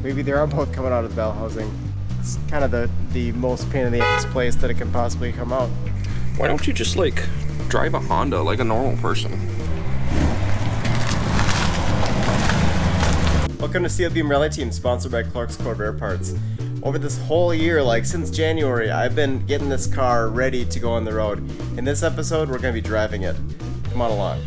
Maybe they are both coming out of the bell housing. It's kind of the most pain in the ass place that it can possibly come out. Why don't you just like drive a Honda like a normal person? Welcome to Steel Beam Rally Team, sponsored by Clark's Corvair Parts. Over this whole year, like since January, I've been getting this car ready to go on the road. In this episode, we're going to be driving it. Come on along.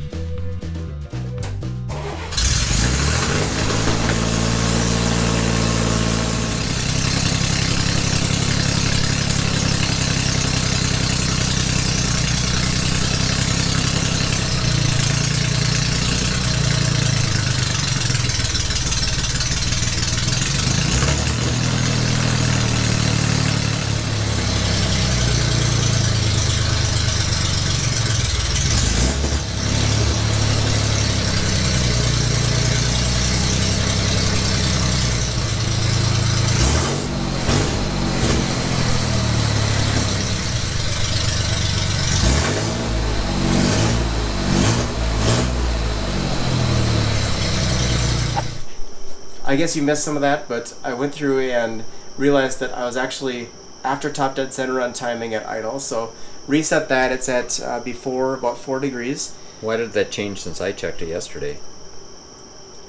I guess you missed some of that, but I went through and realized that I was actually after top dead center on timing at idle, so reset that. It's at before about 4 degrees. Why did that change since I checked it yesterday?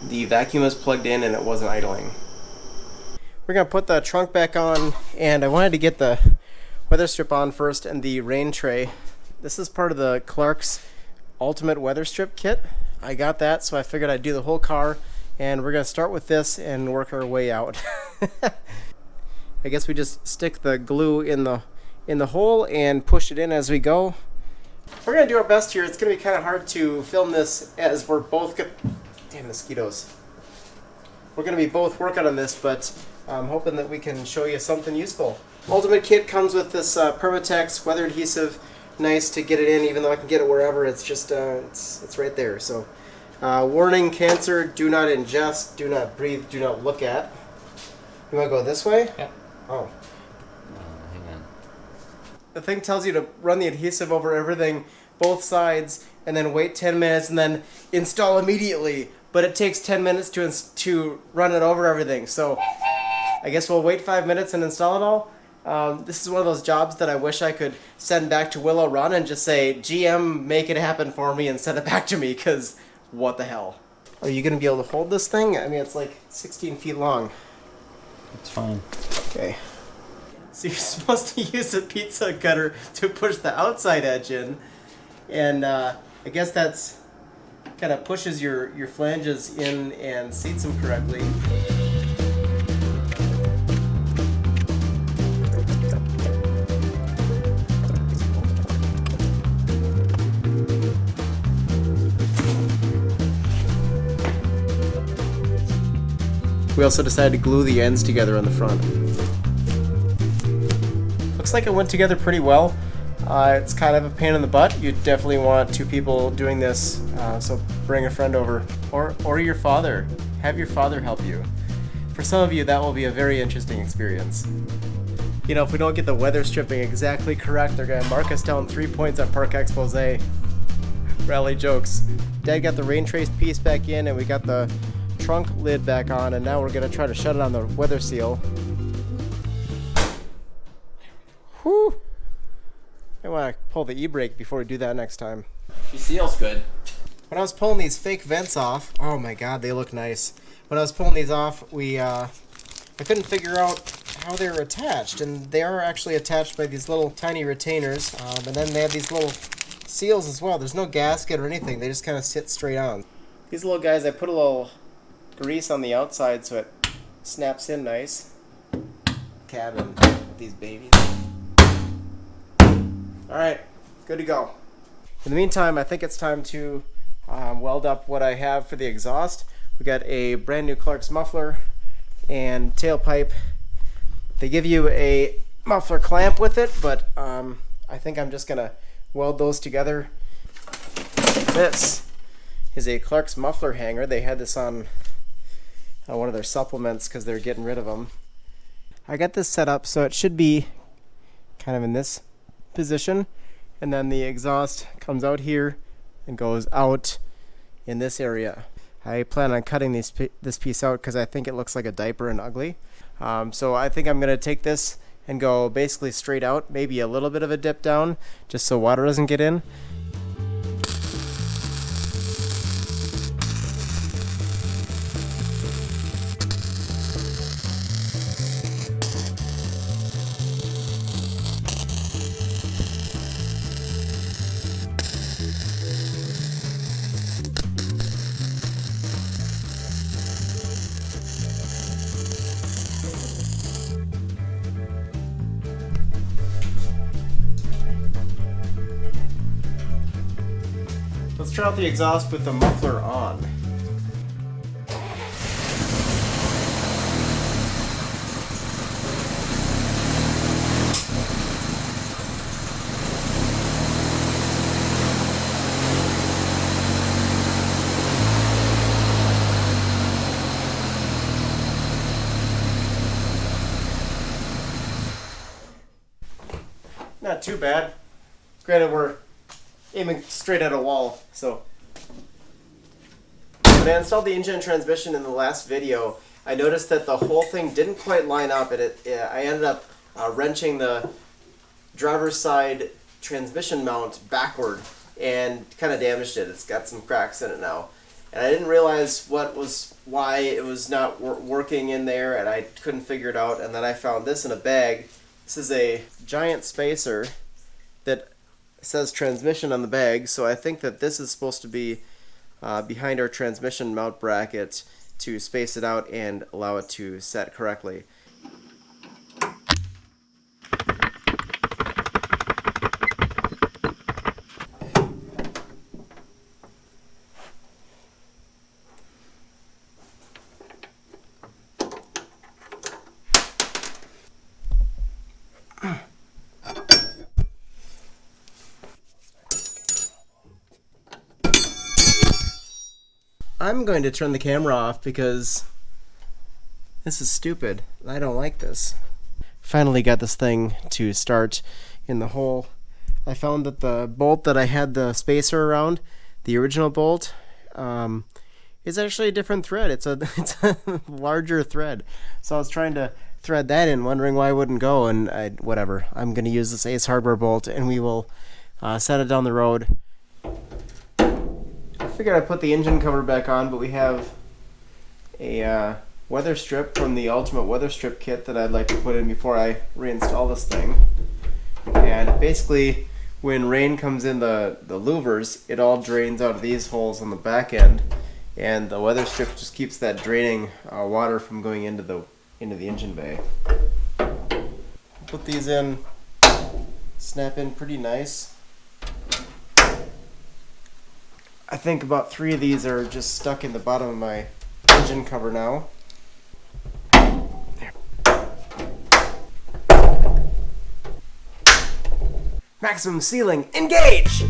The vacuum was plugged in and it wasn't idling. We're going to put the trunk back on, and I wanted to get the weather strip on first and the rain tray. This is part of the Clark's Ultimate Weather Strip kit. I got that, so I figured I'd do the whole car. And we're going to start with this and work our way out. I guess we just stick the glue in the hole and push it in as we go. We're going to do our best here. It's going to be kind of hard to film this as we're both damn mosquitoes. We're going to be both working on this, but I'm hoping that we can show you something useful. Ultimate kit comes with this Permatex weather adhesive. Nice to get it in, even though I can get it wherever. It's just it's right there. So. Warning, cancer, do not ingest, do not breathe, do not look at. You want to go this way? Yeah. Oh. Hang on. The thing tells you to run the adhesive over everything, both sides, and then wait 10 minutes and then install immediately. But it takes 10 minutes to run it over everything. So I guess we'll wait 5 minutes and install it all. This is one of those jobs that I wish I could send back to Willow Run and just say, GM, make it happen for me and send it back to me, because what the hell? Are you going to be able to hold this thing? I mean, it's like 16 feet long. It's fine. Okay. So you're supposed to use a pizza cutter to push the outside edge in. And I guess that's kind of pushes your flanges in and seats them correctly. We also decided to glue the ends together on the front. Looks like it went together pretty well. It's kind of a pain in the butt. You definitely want 2 people doing this, so bring a friend over. Or your father. Have your father help you. For some of you, that will be a very interesting experience. You know, if we don't get the weather stripping exactly correct, they're going to mark us down 3 points on Park Expose. Rally jokes. Dad got the rain trace piece back in, and we got the trunk lid back on, and now we're going to try to shut it on the weather seal. Whew! I want to pull the e-brake before we do that next time. She seals good. When I was pulling these fake vents off, oh my god, they look nice. When I was pulling these off, I couldn't figure out how they were attached, and they are actually attached by these little tiny retainers, and then they have these little seals as well. There's no gasket or anything, they just kind of sit straight on. These little guys, I put a little grease on the outside so it snaps in nice. Cabin with these babies. Alright, good to go. In the meantime, I think it's time to weld up what I have for the exhaust. We got a brand new Clark's muffler and tailpipe. They give you a muffler clamp with it, but I think I'm just gonna weld those together. This is a Clark's muffler hanger. They had this on one of their supplements because they're getting rid of them. I got this set up so it should be kind of in this position, and then the exhaust comes out here and goes out in this area. I plan on cutting this piece out because I think it looks like a diaper and ugly. So I think I'm going to take this and go basically straight out, maybe a little bit of a dip down, just so water doesn't get in. Let's try out the exhaust with the muffler on. Not too bad. Granted, we're aiming straight at a wall, so. When I installed the engine and transmission in the last video, I noticed that the whole thing didn't quite line up. I ended up wrenching the driver's side transmission mount backward and kind of damaged it. It's got some cracks in it now. And I didn't realize why it was not working in there, and I couldn't figure it out. And then I found this in a bag. This is a giant spacer that says transmission on the bag, so I think that this is supposed to be behind our transmission mount bracket to space it out and allow it to set correctly. I'm going to turn the camera off because this is stupid. I don't like this. Finally got this thing to start in the hole. I found that the bolt that I had the spacer around, the original bolt, is actually a different thread. It's a larger thread. So I was trying to thread that in, wondering why it wouldn't go, and whatever. I'm going to use this Ace Hardware bolt, and we will set it down the road. I figured I'd put the engine cover back on, but we have a weather strip from the Ultimate Weather Strip kit that I'd like to put in before I reinstall this thing. And basically, when rain comes in the louvers, it all drains out of these holes on the back end, and the weather strip just keeps that draining water from going into the engine bay. Put these in, snap in pretty nice. I think about 3 of these are just stuck in the bottom of my engine cover now. There. Maximum sealing, engage!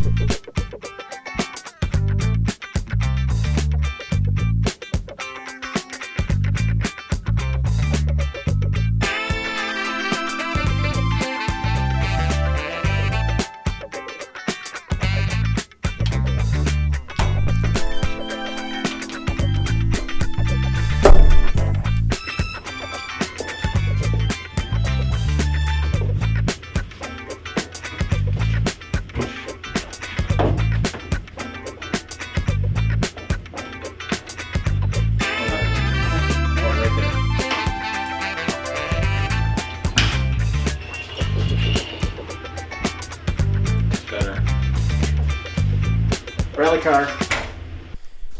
Rally car.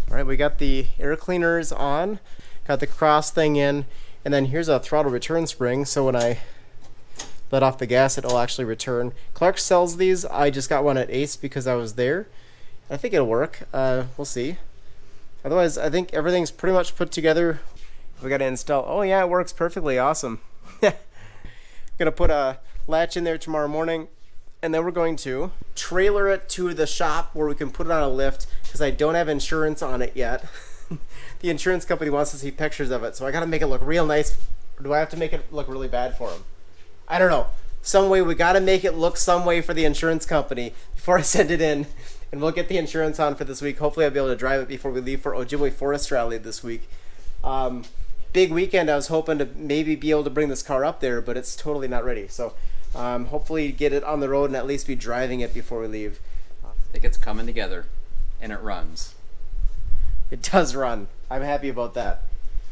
Alright, we got the air cleaners on, got the cross thing in, and then here's a throttle return spring, so when I let off the gas it'll actually return. Clark sells these. I just got one at Ace because I was there. I think it'll work. We'll see. Otherwise, I think everything's pretty much put together. We got to install. Oh yeah, it works perfectly. Awesome. Gonna put a latch in there tomorrow morning, and then we're going to trailer it to the shop where we can put it on a lift, because I don't have insurance on it yet. The insurance company wants to see pictures of it, so I gotta make it look real nice. Or do I have to make it look really bad for them? I don't know. Some way we gotta make it look some way for the insurance company before I send it in. and we'll get the insurance on for this week. Hopefully I'll be able to drive it before we leave for Ojibwe Forest Rally this week. Big weekend. I was hoping to maybe be able to bring this car up there, but it's totally not ready. So hopefully get it on the road and at least be driving it before we leave. I think it's coming together, and it runs. It does run. I'm happy about that.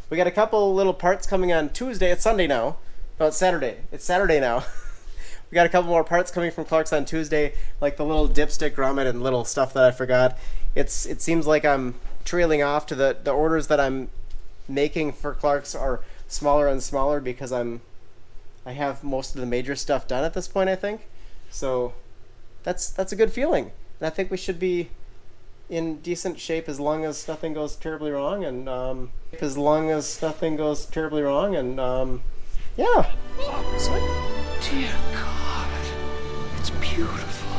We got a couple little parts coming on Tuesday. It's Sunday now. No, it's Saturday. It's Saturday now. We got a couple more parts coming from Clark's on Tuesday, like the little dipstick grommet and little stuff that I forgot. It seems like I'm trailing off to the orders that I'm making for Clark's are smaller and smaller because I have most of the major stuff done at this point, I think. So that's a good feeling. And I think we should be in decent shape as long as nothing goes terribly wrong, and yeah. Oh, sweet. Dear God, it's beautiful.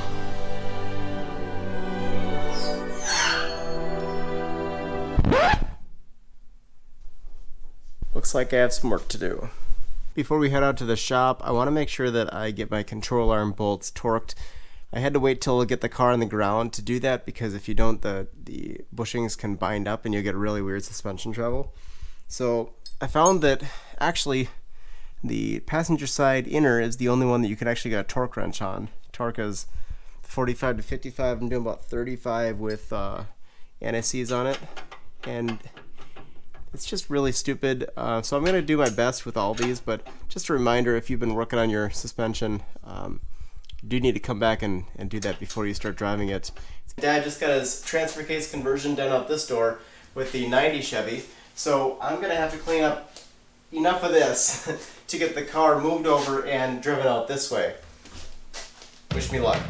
Looks like I have some work to do. Before we head out to the shop, I want to make sure that I get my control arm bolts torqued. I had to wait till I get the car on the ground to do that because if you don't, the bushings can bind up and you'll get really weird suspension travel. So I found that actually the passenger side inner is the only one that you can actually get a torque wrench on. Torque is 45 to 55. I'm doing about 35 with NSCs on it, and it's just really stupid. So I'm going to do my best with all these, but just a reminder, if you've been working on your suspension, you do need to come back and do that before you start driving it. Dad just got his transfer case conversion done out this door with the 90 Chevy, so I'm going to have to clean up enough of this to get the car moved over and driven out this way. Wish me luck.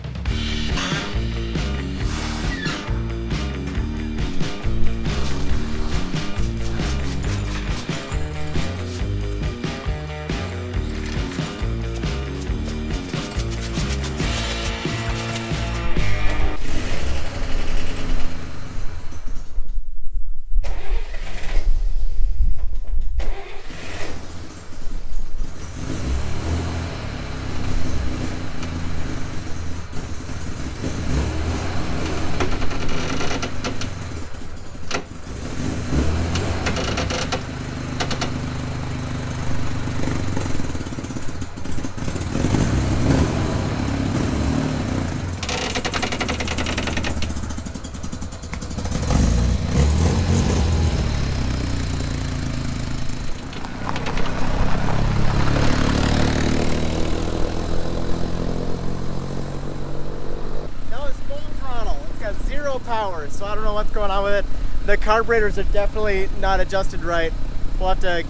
Power, so I don't know what's going on with it. The carburetors are definitely not adjusted right. We'll have to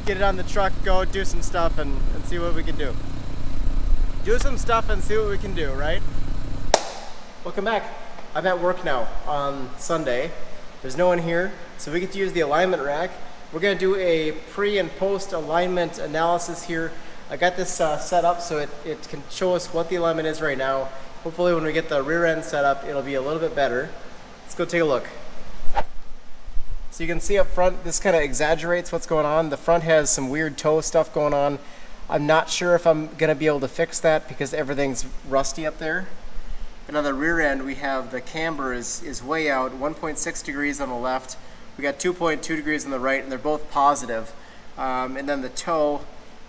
get it on the truck, go do some stuff and see what we can do. Do some stuff and see what we can do, right? Welcome back. I'm at work now on Sunday. There's no one here, so we get to use the alignment rack. We're going to do a pre and post alignment analysis here. I got this set up so it can show us what the alignment is right now. Hopefully when we get the rear end set up, it'll be a little bit better. Let's go take a look. So you can see up front, this kind of exaggerates what's going on. The front has some weird toe stuff going on. I'm not sure if I'm gonna be able to fix that because everything's rusty up there. And on the rear end, we have the camber is way out, 1.6 degrees on the left. We got 2.2 degrees on the right, and they're both positive. And then the toe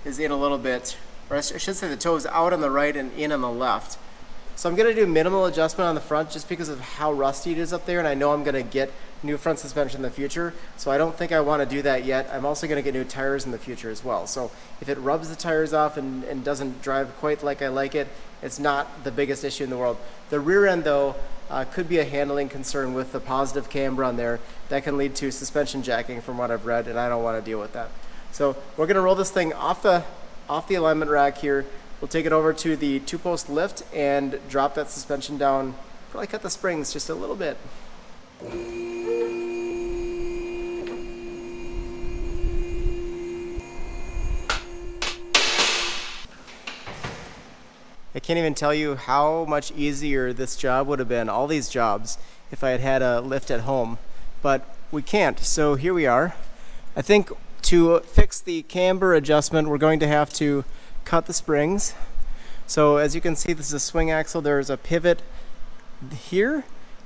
is in a little bit, or I should say the toe is out on the right and in on the left. So I'm going to do minimal adjustment on the front just because of how rusty it is up there, and I know I'm going to get new front suspension in the future, so I don't think I want to do that yet. I'm also going to get new tires in the future as well. So if it rubs the tires off and doesn't drive quite like I like it, it's not the biggest issue in the world. The rear end though could be a handling concern with the positive camber on there that can lead to suspension jacking from what I've read, and I don't want to deal with that. So we're going to roll this thing off the alignment rack here. We'll take it over to the 2-post lift and drop that suspension down. Probably cut the springs just a little bit. I can't even tell you how much easier this job would have been, all these jobs, if I had had a lift at home. But we can't, so here we are. I think to fix the camber adjustment, we're going to have to cut the springs. So as you can see, this is a swing axle. There's a pivot here,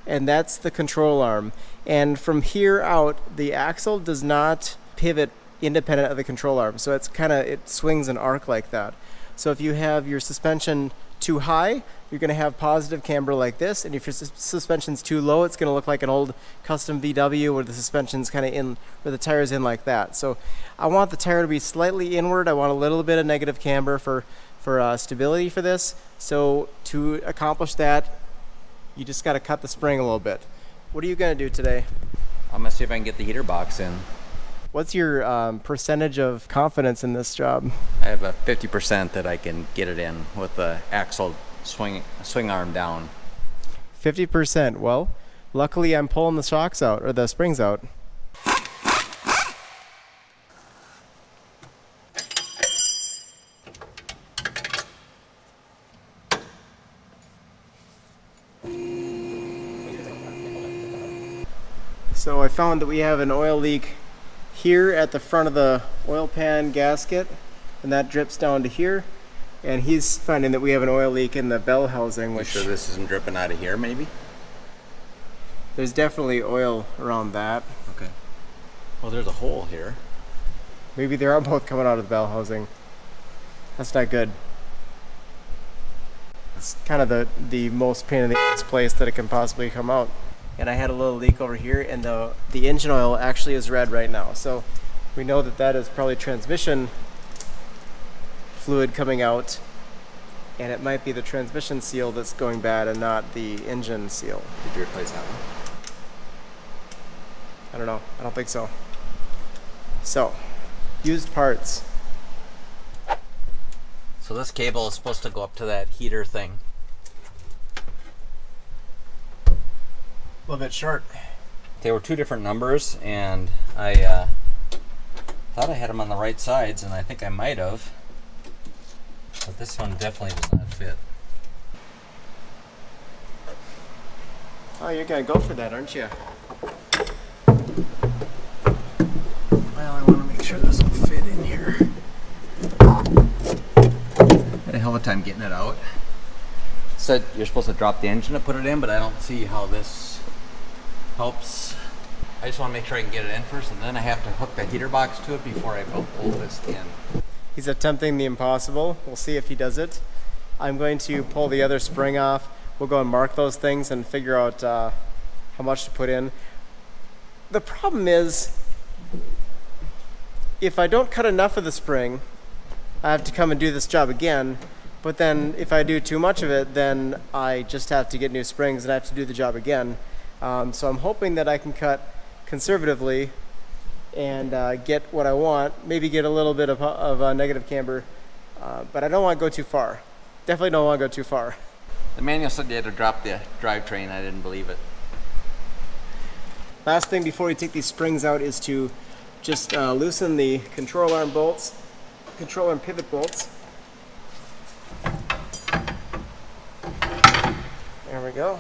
and that's the control arm. And from here out, the axle does not pivot independent of the control arm. So it swings an arc like that. So if you have your suspension too high, you're going to have positive camber like this, and if your suspension's too low, it's going to look like an old custom VW where the suspension's kind of in, where the tire's in like that. So I want the tire to be slightly inward. I want a little bit of negative camber for stability for this. So to accomplish that, you just got to cut the spring a little bit. What are you going to do today? I'm gonna see if I can get the heater box in. What's your percentage of confidence in this job? I have a 50% that I can get it in with the axle swing arm down. 50%. Well, luckily I'm pulling the shocks out, or the springs out. So I found that we have an oil leak here at the front of the oil pan gasket, and that drips down to here. And he's finding that we have an oil leak in the bell housing, which Sure this isn't dripping out of here, maybe? there's definitely oil around that. Okay. Well, there's a hole here. Maybe they are both coming out of the bell housing. That's not good. It's kind of the most pain in the ass place that it can possibly come out. And I had a little leak over here, and the engine oil actually is red right now. So we know that that is probably transmission fluid coming out, and it might be the transmission seal that's going bad and not the engine seal. Did you replace that one? I don't know. I don't think so. So, used parts. So this cable is supposed to go up to that heater thing. A little bit short. They were two different numbers, and I thought I had them on the right sides, and I think I might have. But this one definitely does not fit. Oh, you're gonna go for that, aren't you? Well, I want to make sure this will fit in here. Had a hell of a time getting it out. Said you're supposed to drop the engine to put it in, but I don't see how this helps. I just want to make sure I can get it in first, and then I have to hook the heater box to it before I pull this in. He's attempting the impossible. We'll see if he does it. I'm going to pull the other spring off. We'll go and mark those things and figure out how much to put in. The problem is, if I don't cut enough of the spring, I have to come and do this job again. But then if I do too much of it, then I just have to get new springs and I have to do the job again. So I'm hoping that I can cut conservatively and get what I want, maybe get a little bit of negative camber, but I don't want to go too far. Definitely don't want to go too far. The manual said you had to drop the drivetrain. I didn't believe it. Last thing before we take these springs out is to just loosen the control arm bolts, control arm pivot bolts. There we go.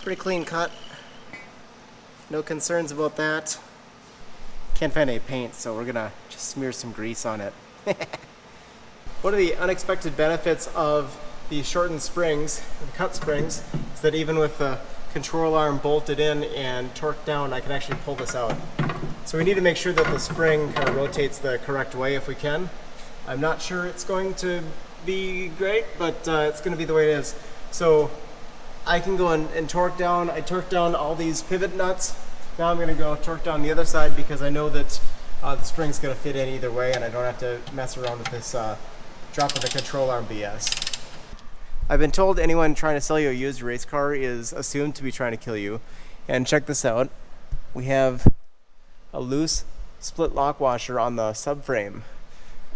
Pretty clean cut. No concerns about that. Can't find any paint, so we're gonna just smear some grease on it. One of the unexpected benefits of the shortened springs, the cut springs, is that even with the control arm bolted in and torqued down, I can actually pull this out. So we need to make sure that the spring kind of rotates the correct way if we can. I'm not sure it's going to be great, but it's going to be the way it is. So I can go and torque down. I torque down all these pivot nuts. Now I'm going to go torque down the other side because I know that the spring's going to fit in either way, and I don't have to mess around with this drop of the control arm BS. I've been told anyone trying to sell you a used race car is assumed to be trying to kill you. And check this out. We have a loose split lock washer on the subframe.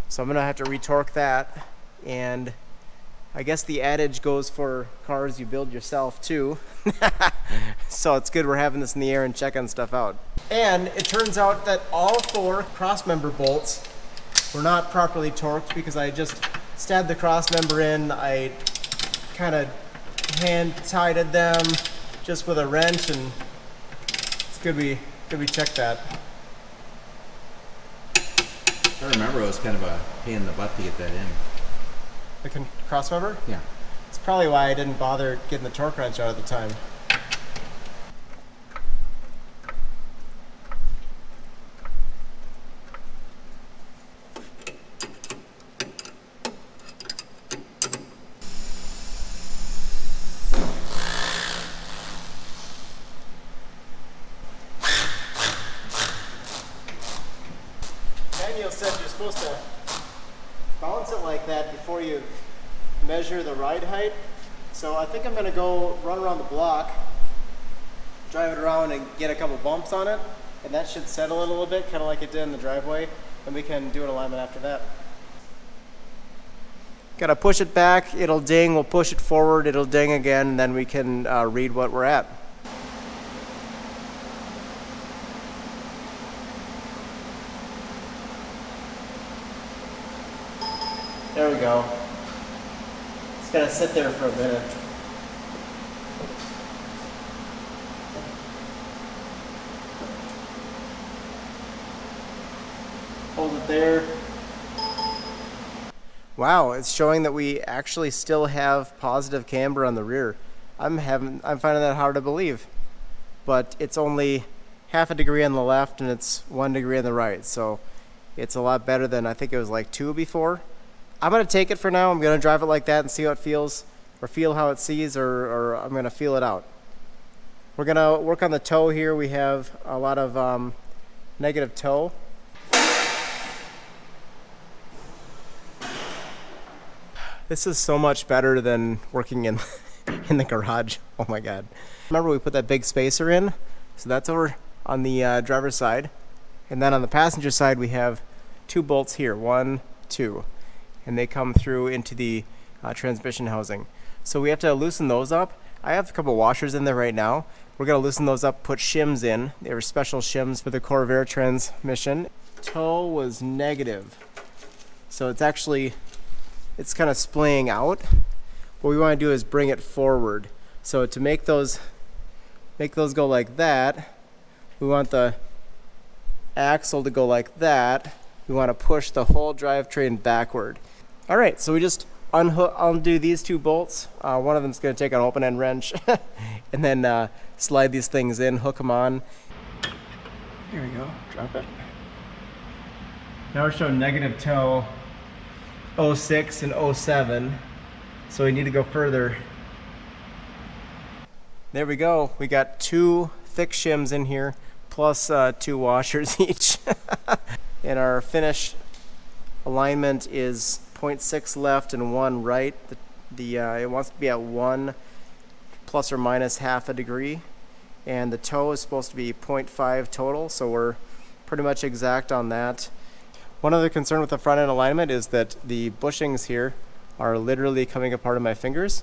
So I'm going to have to retorque that, and I guess the adage goes for cars you build yourself too. So it's good we're having this in the air and checking stuff out. And it turns out that all 4 crossmember bolts were not properly torqued because I just stabbed the crossmember in. I kind of hand tighted them just with a wrench, and it's good we Did we check that? I remember it was kind of a pain in the butt to get that in. The cross member? Yeah. It's probably why I didn't bother getting the torque wrench out at the time. Daniel said you're supposed to bounce it like that before you measure the ride height. So I think I'm going to go run around the block, drive it around and get a couple bumps on it, and that should settle it a little bit, kind of like it did in the driveway, and we can do an alignment after that. Got to push it back, it'll ding, we'll push it forward, it'll ding again, and then we can read what we're at. There we go. It's gotta sit there for a minute. Hold it there. Wow, it's showing that we actually still have positive camber on the rear. I'm finding that hard to believe. But it's only half a degree on the left and it's 1 degree on the right. So it's a lot better than I think it was like 2 before. I'm going to take it for now. I'm going to drive it like that and see how it feels, or feel how it sees, or I'm going to feel it out. We're going to work on the toe here. We have a lot of negative toe. This is so much better than working in in the garage. Oh my God. Remember we put that big spacer in? So that's over on the driver's side. And then on the passenger side we have 2 bolts here. 1, 2. And they come through into the transmission housing. So we have to loosen those up. I have a couple washers in there right now. We're gonna loosen those up, put shims in. They were special shims for the Corvair transmission. Toe was negative. So it's actually, it's kind of splaying out. What we wanna do is bring it forward. So to make those go like that, we want the axle to go like that. We wanna push the whole drivetrain backward. All right, so we just undo these 2 bolts. One of them's gonna take an open end wrench and then slide these things in, hook them on. Here we go, drop it. Now we're showing negative toe 06 and 07, so we need to go further. There we go, we got 2 thick shims in here, plus 2 washers each. And our finish alignment is 0.6 left and 1 right. It wants to be at 1 plus or minus half a degree, and the toe is supposed to be 0.5 total, so we're pretty much exact on that. One other concern with the front end alignment is that the bushings here are literally coming apart of my fingers.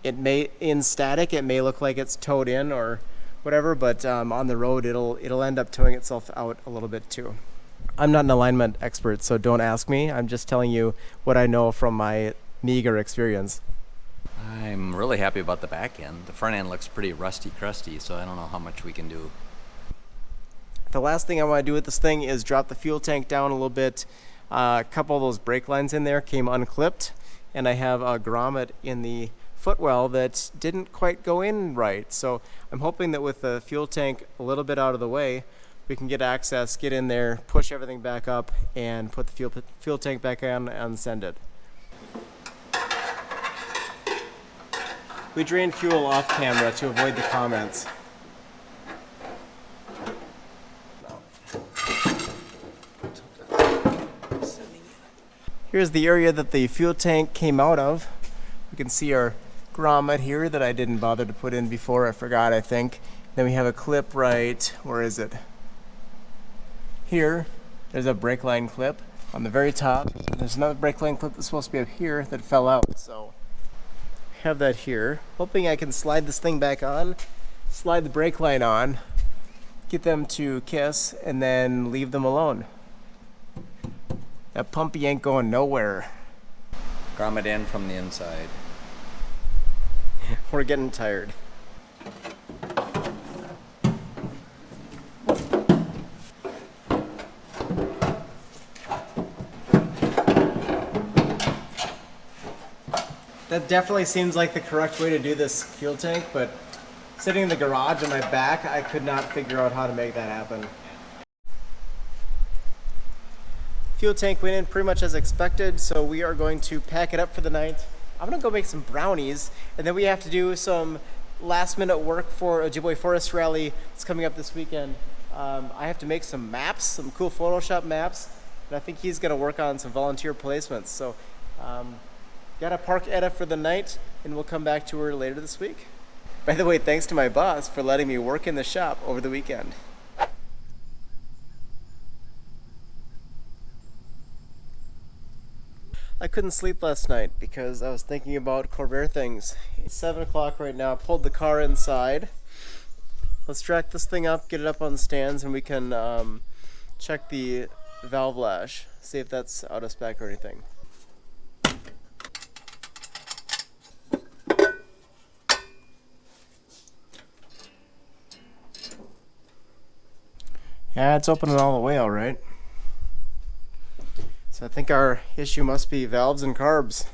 It may, in static, it may look like it's towed in or whatever, but on the road it'll end up towing itself out a little bit too. I'm not an alignment expert, so don't ask me. I'm just telling you what I know from my meager experience. I'm really happy about the back end. The front end looks pretty rusty crusty, so I don't know how much we can do. The last thing I want to do with this thing is drop the fuel tank down a little bit. A couple of those brake lines in there came unclipped, and I have a grommet in the footwell that didn't quite go in right. So I'm hoping that with the fuel tank a little bit out of the way, we can get access, get in there, push everything back up, and put the fuel tank back on and send it. We drained fuel off camera to avoid the comments. Here's the area that the fuel tank came out of. We can see our grommet here that I didn't bother to put in before. I forgot, I think. Then we have a clip right, where is it? Here, there's a brake line clip on the very top. There's another brake line clip that's supposed to be up here that fell out. So, have that here. Hoping I can slide this thing back on, slide the brake line on, get them to kiss, and then leave them alone. That pumpy ain't going nowhere. Grommet in from the inside. We're getting tired. That definitely seems like the correct way to do this fuel tank, but sitting in the garage on my back, I could not figure out how to make that happen. Fuel tank went in pretty much as expected, so we are going to pack it up for the night. I'm gonna go make some brownies, and then we have to do some last minute work for a Ojibwe Forest Rally that's coming up this weekend. I have to make some maps, some cool Photoshop maps, and I think he's gonna work on some volunteer placements. So got a park edit for the night, and we'll come back to her later this week. By the way, thanks to my boss for letting me work in the shop over the weekend. I couldn't sleep last night because I was thinking about Corvair things. It's 7 o'clock right now. I pulled the car inside. Let's track this thing up, get it up on the stands, and we can check the valve lash, see if that's out of spec or anything. Yeah, it's opening all the way all right. So I think our issue must be valves and carbs.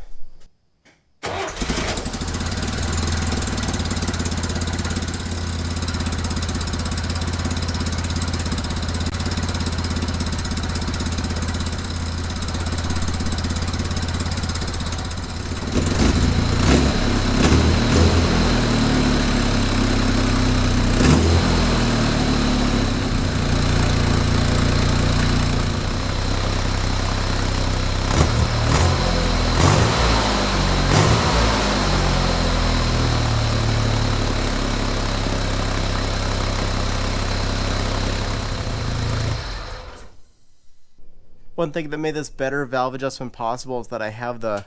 One thing that made this better valve adjustment possible is that I have the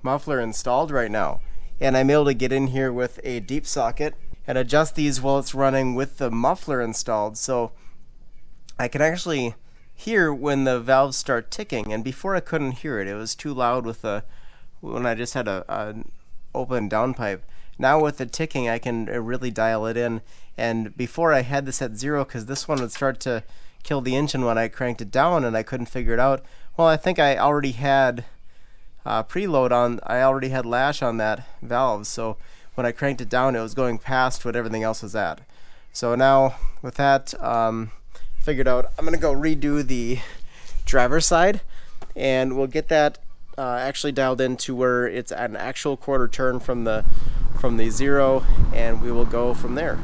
muffler installed right now, and I'm able to get in here with a deep socket and adjust these while it's running with the muffler installed, so I can actually hear when the valves start ticking. And before I couldn't hear it, it was too loud with the when I just had a open downpipe. Now with the ticking, I can really dial it in, and before I had this at 0 because this one would start to kill the engine when I cranked it down and I couldn't figure it out. Well, I think I already had preload on, I already had lash on that valve, so when I cranked it down it was going past what everything else was at. So now with that figured out, I'm gonna go redo the driver's side, and we'll get that actually dialed in to where it's at an actual quarter turn from the 0, and we will go from there.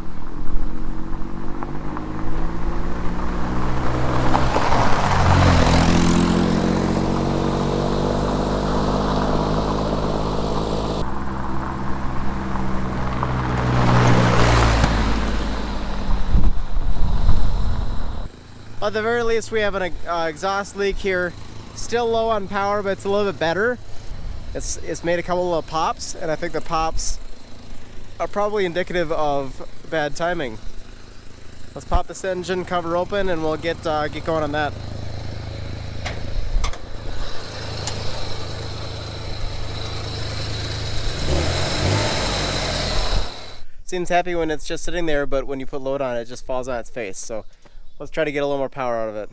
At the very least, we have an exhaust leak here. Still low on power, but it's a little bit better. It's made a couple of pops, and I think the pops are probably indicative of bad timing. Let's pop this engine cover open, and we'll get going on that. Seems happy when it's just sitting there, but when you put load on it, it just falls on its face. So let's try to get a little more power out of it.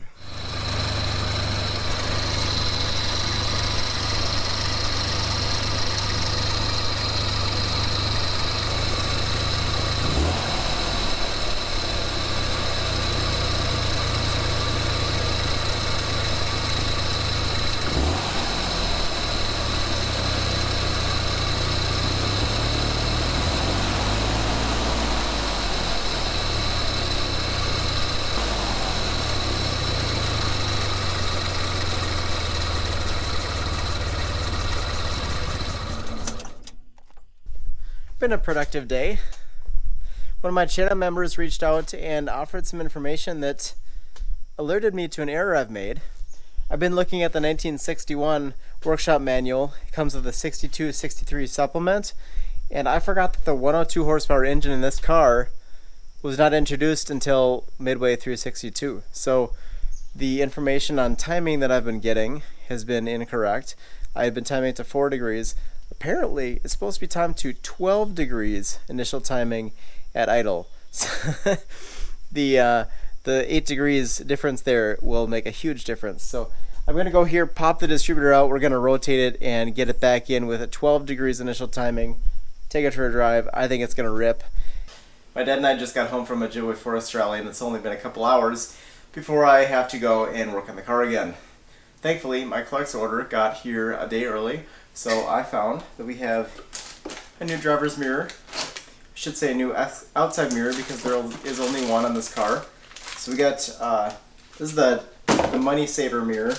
Been a productive day. One of my channel members reached out and offered some information that alerted me to an error I've made. I've been looking at the 1961 workshop manual. It comes with a 62-63 supplement, and I forgot that the 102 horsepower engine in this car was not introduced until midway through 62. So the information on timing that I've been getting has been incorrect. I had been timing it to 4 degrees. Apparently, it's supposed to be timed to 12 degrees initial timing at idle. The 8 degrees difference there will make a huge difference. So I'm going to go here, pop the distributor out. We're going to rotate it and get it back in with a 12 degrees initial timing. Take it for a drive. I think it's going to rip. My dad and I just got home from a Joey Forest rally, and it's only been a couple hours before I have to go and work on the car again. Thankfully, my Clark's order got here a day early, so I found that we have a new driver's mirror. I should say a new outside mirror because there is only one on this car. So we got, this is the money saver mirror.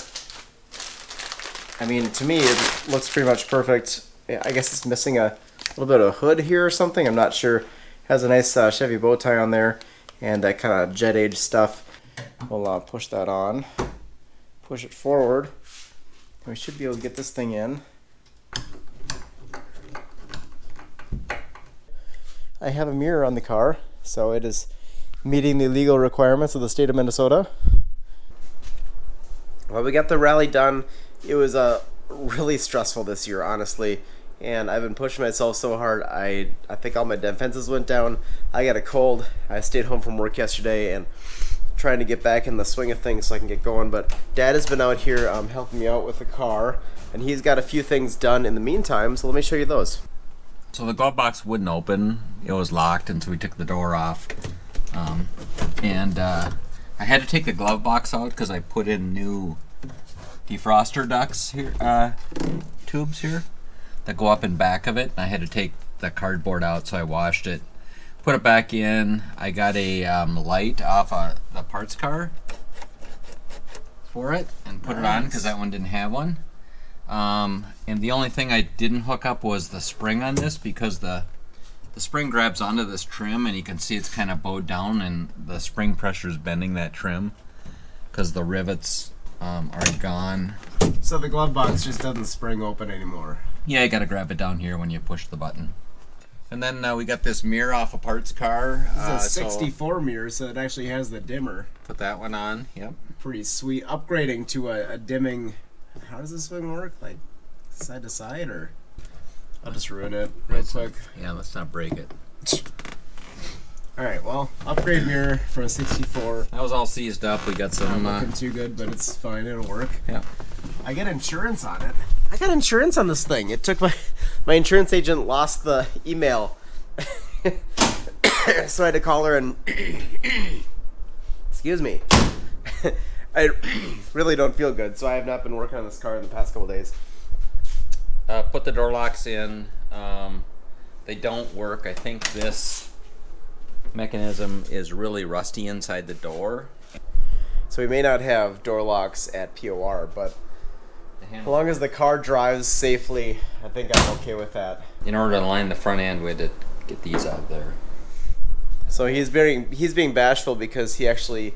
I mean, to me, it looks pretty much perfect. I guess it's missing a little bit of hood here or something. I'm not sure. Has a nice Chevy bow tie on there and that kind of jet age stuff. We'll push that on, push it forward, and we should be able to get this thing in. I have a mirror on the car, so it is meeting the legal requirements of the state of Minnesota. Well, we got the rally done. It was really stressful this year, honestly, and I've been pushing myself so hard. I think all my defenses went down. I got a cold. I stayed home from work yesterday and trying to get back in the swing of things so I can get going. But Dad has been out here helping me out with the car, and he's got a few things done in the meantime, so let me show you those. So the glove box wouldn't open. It was locked, and so we took the door off. I had to take the glove box out because I put in new defroster ducts here, tubes here that go up in back of it. I had to take the cardboard out, so I washed it, put it back in. I got a light off the parts car for it and put it on because that one didn't have one. And the only thing I didn't hook up was the spring on this because the spring grabs onto this trim, and you can see it's kind of bowed down, and the spring pressure is bending that trim because the rivets are gone. So the glove box just doesn't spring open anymore. Yeah, you got to grab it down here when you push the button. And then we got this mirror off a parts car. This is a 64 mirror, so it actually has the dimmer. Put that one on. Yep. Pretty sweet. Upgrading to a dimming. How does this thing work? Like side to side, or? I'll just ruin it real quick. Yeah, let's not break it. Alright, well, upgrade mirror for a 64. That was all seized up. We got some. Not looking too good, but it's fine. It'll work. Yeah. I get insurance on it. I got insurance on this thing. It took my insurance agent lost the email. So I had to call her and excuse me. I really don't feel good, so I have not been working on this car in the past couple days. Put the door locks in. They don't work. I think this mechanism is really rusty inside the door. So we may not have door locks at POR, but as long as the car drives safely, I think I'm okay with that. In order to line the front end, we had to get these out there. So he's being bashful because he actually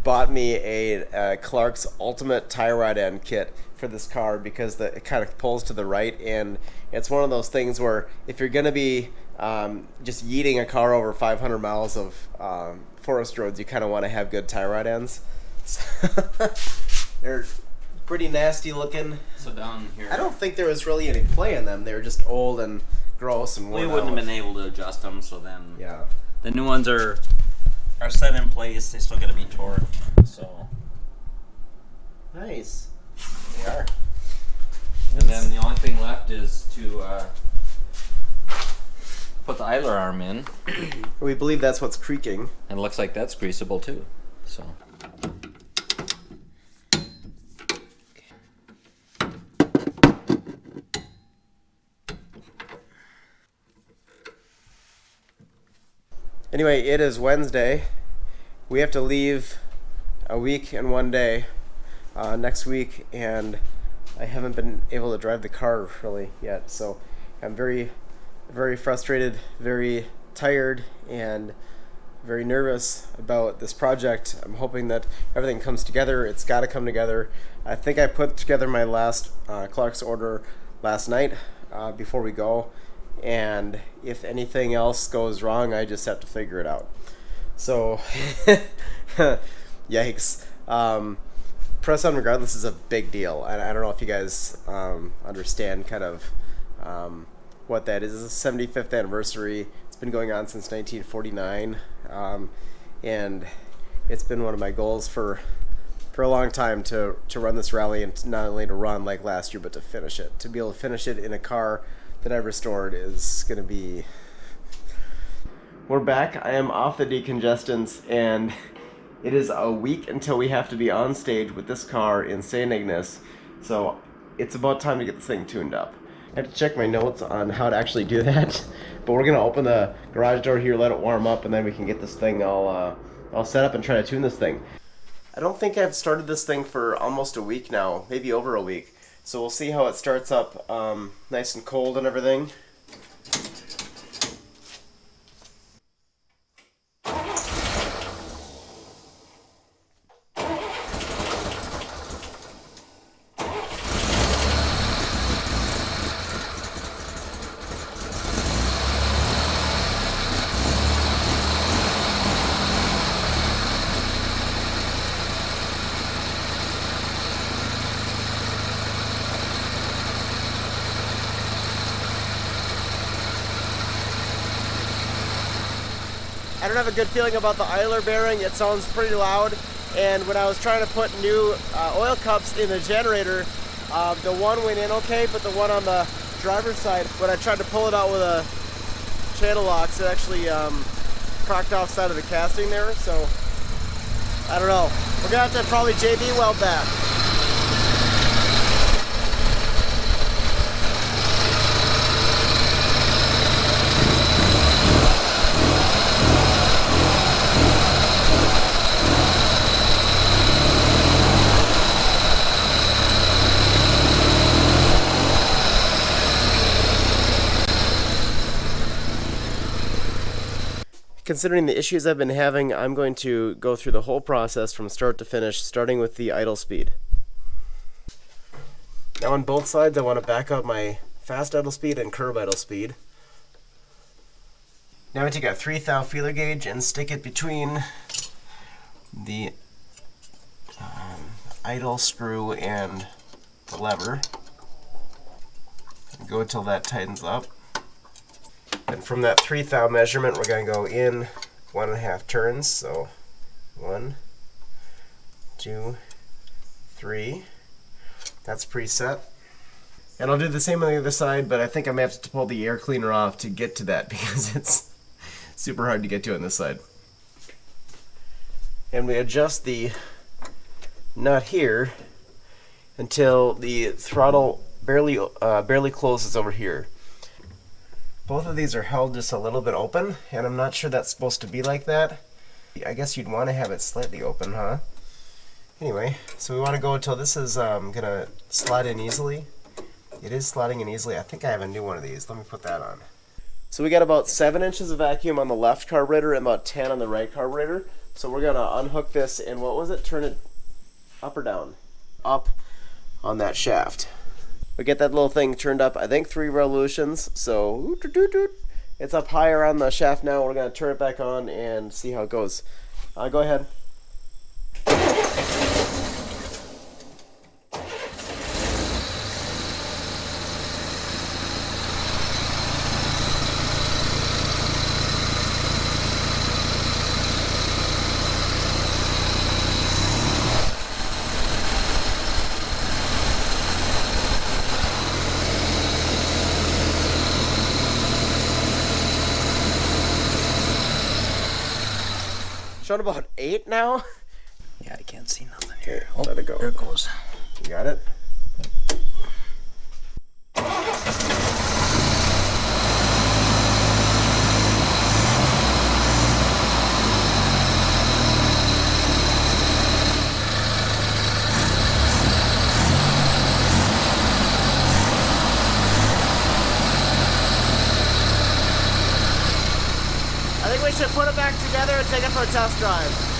bought me a Clark's Ultimate Tie Rod End kit for this car because it kind of pulls to the right, and it's one of those things where if you're going to be just yeeting a car over 500 miles of forest roads, you kind of want to have good tie rod ends. They're pretty nasty looking. So down here, I don't think there was really any play in them. They were just old and gross and worn we wouldn't out. have been able to adjust them. So then, Yeah. the new ones are set in place. They still got to be torqued. So Nice. They are. and then the only thing left is to put the idler arm in. We believe that's what's creaking. And it looks like that's greasable too. So. Anyway, it is Wednesday. We have to leave a week and one day next week, and I haven't been able to drive the car really yet. So I'm very, very frustrated, very tired, and very nervous about this project. I'm hoping that everything comes together. It's got to come together. I think I put together my last Clark's order last night before we go. And if anything else goes wrong, I just have to figure it out. So, yikes. Press on regardless is a big deal. I don't know if you guys understand kind of what that is. It's the 75th anniversary. It's been going on since 1949. And it's been one of my goals for for a long time to run this rally, and not only to run like last year, but to finish it. To be able to finish it in a car that I've restored is going to be... We're back. I am off the decongestants, and it is a week until we have to be on stage with this car in St. Ignace, so it's about time to get this thing tuned up. I have to check my notes on how to actually do that, but we're going to open the garage door here, let it warm up, and then we can get this thing all set up and try to tune this thing. I don't think I've started this thing for almost a week now, maybe over a week, so we'll see how it starts up nice and cold and everything. I don't have a good feeling about the idler bearing. It sounds pretty loud, and when I was trying to put new oil cups in the generator, the one went in okay, but the one on the driver's side, when I tried to pull it out with a channel locks, it actually cracked off side of the casting there, so I don't know. We're gonna have to probably JB weld that. Considering the issues I've been having, I'm going to go through the whole process from start to finish, starting with the idle speed. Now on both sides I want to back out my fast idle speed and curb idle speed. Now I take a 3 thou feeler gauge and stick it between the idle screw and the lever. Go until that tightens up. And from that 3 thou measurement, we're going to go in 1.5 turns. So 1, 2, 3. That's preset. And I'll do the same on the other side, but I think I may have to pull the air cleaner off to get to that because it's super hard to get to on this side. And we adjust the nut here until the throttle barely closes over here. Both of these are held just a little bit open, and I'm not sure that's supposed to be like that. I guess you'd want to have it slightly open, huh? Anyway, so we want to go until this is gonna slide in easily. It is sliding in easily. I think I have a new one of these. Let me put that on. So we got about 7 inches of vacuum on the left carburetor and about 10 on the right carburetor. So we're gonna unhook this and what was it? Turn it up or down? Up on that shaft. We get that little thing turned up, I think 3 revolutions, so it's up higher on the shaft now. We're going to turn it back on and see how it goes. Go ahead. Showing about 8 now. Yeah, I can't see nothing Okay, here. let it go. There it goes. You got it? I think we should put it back together and take it for a test drive.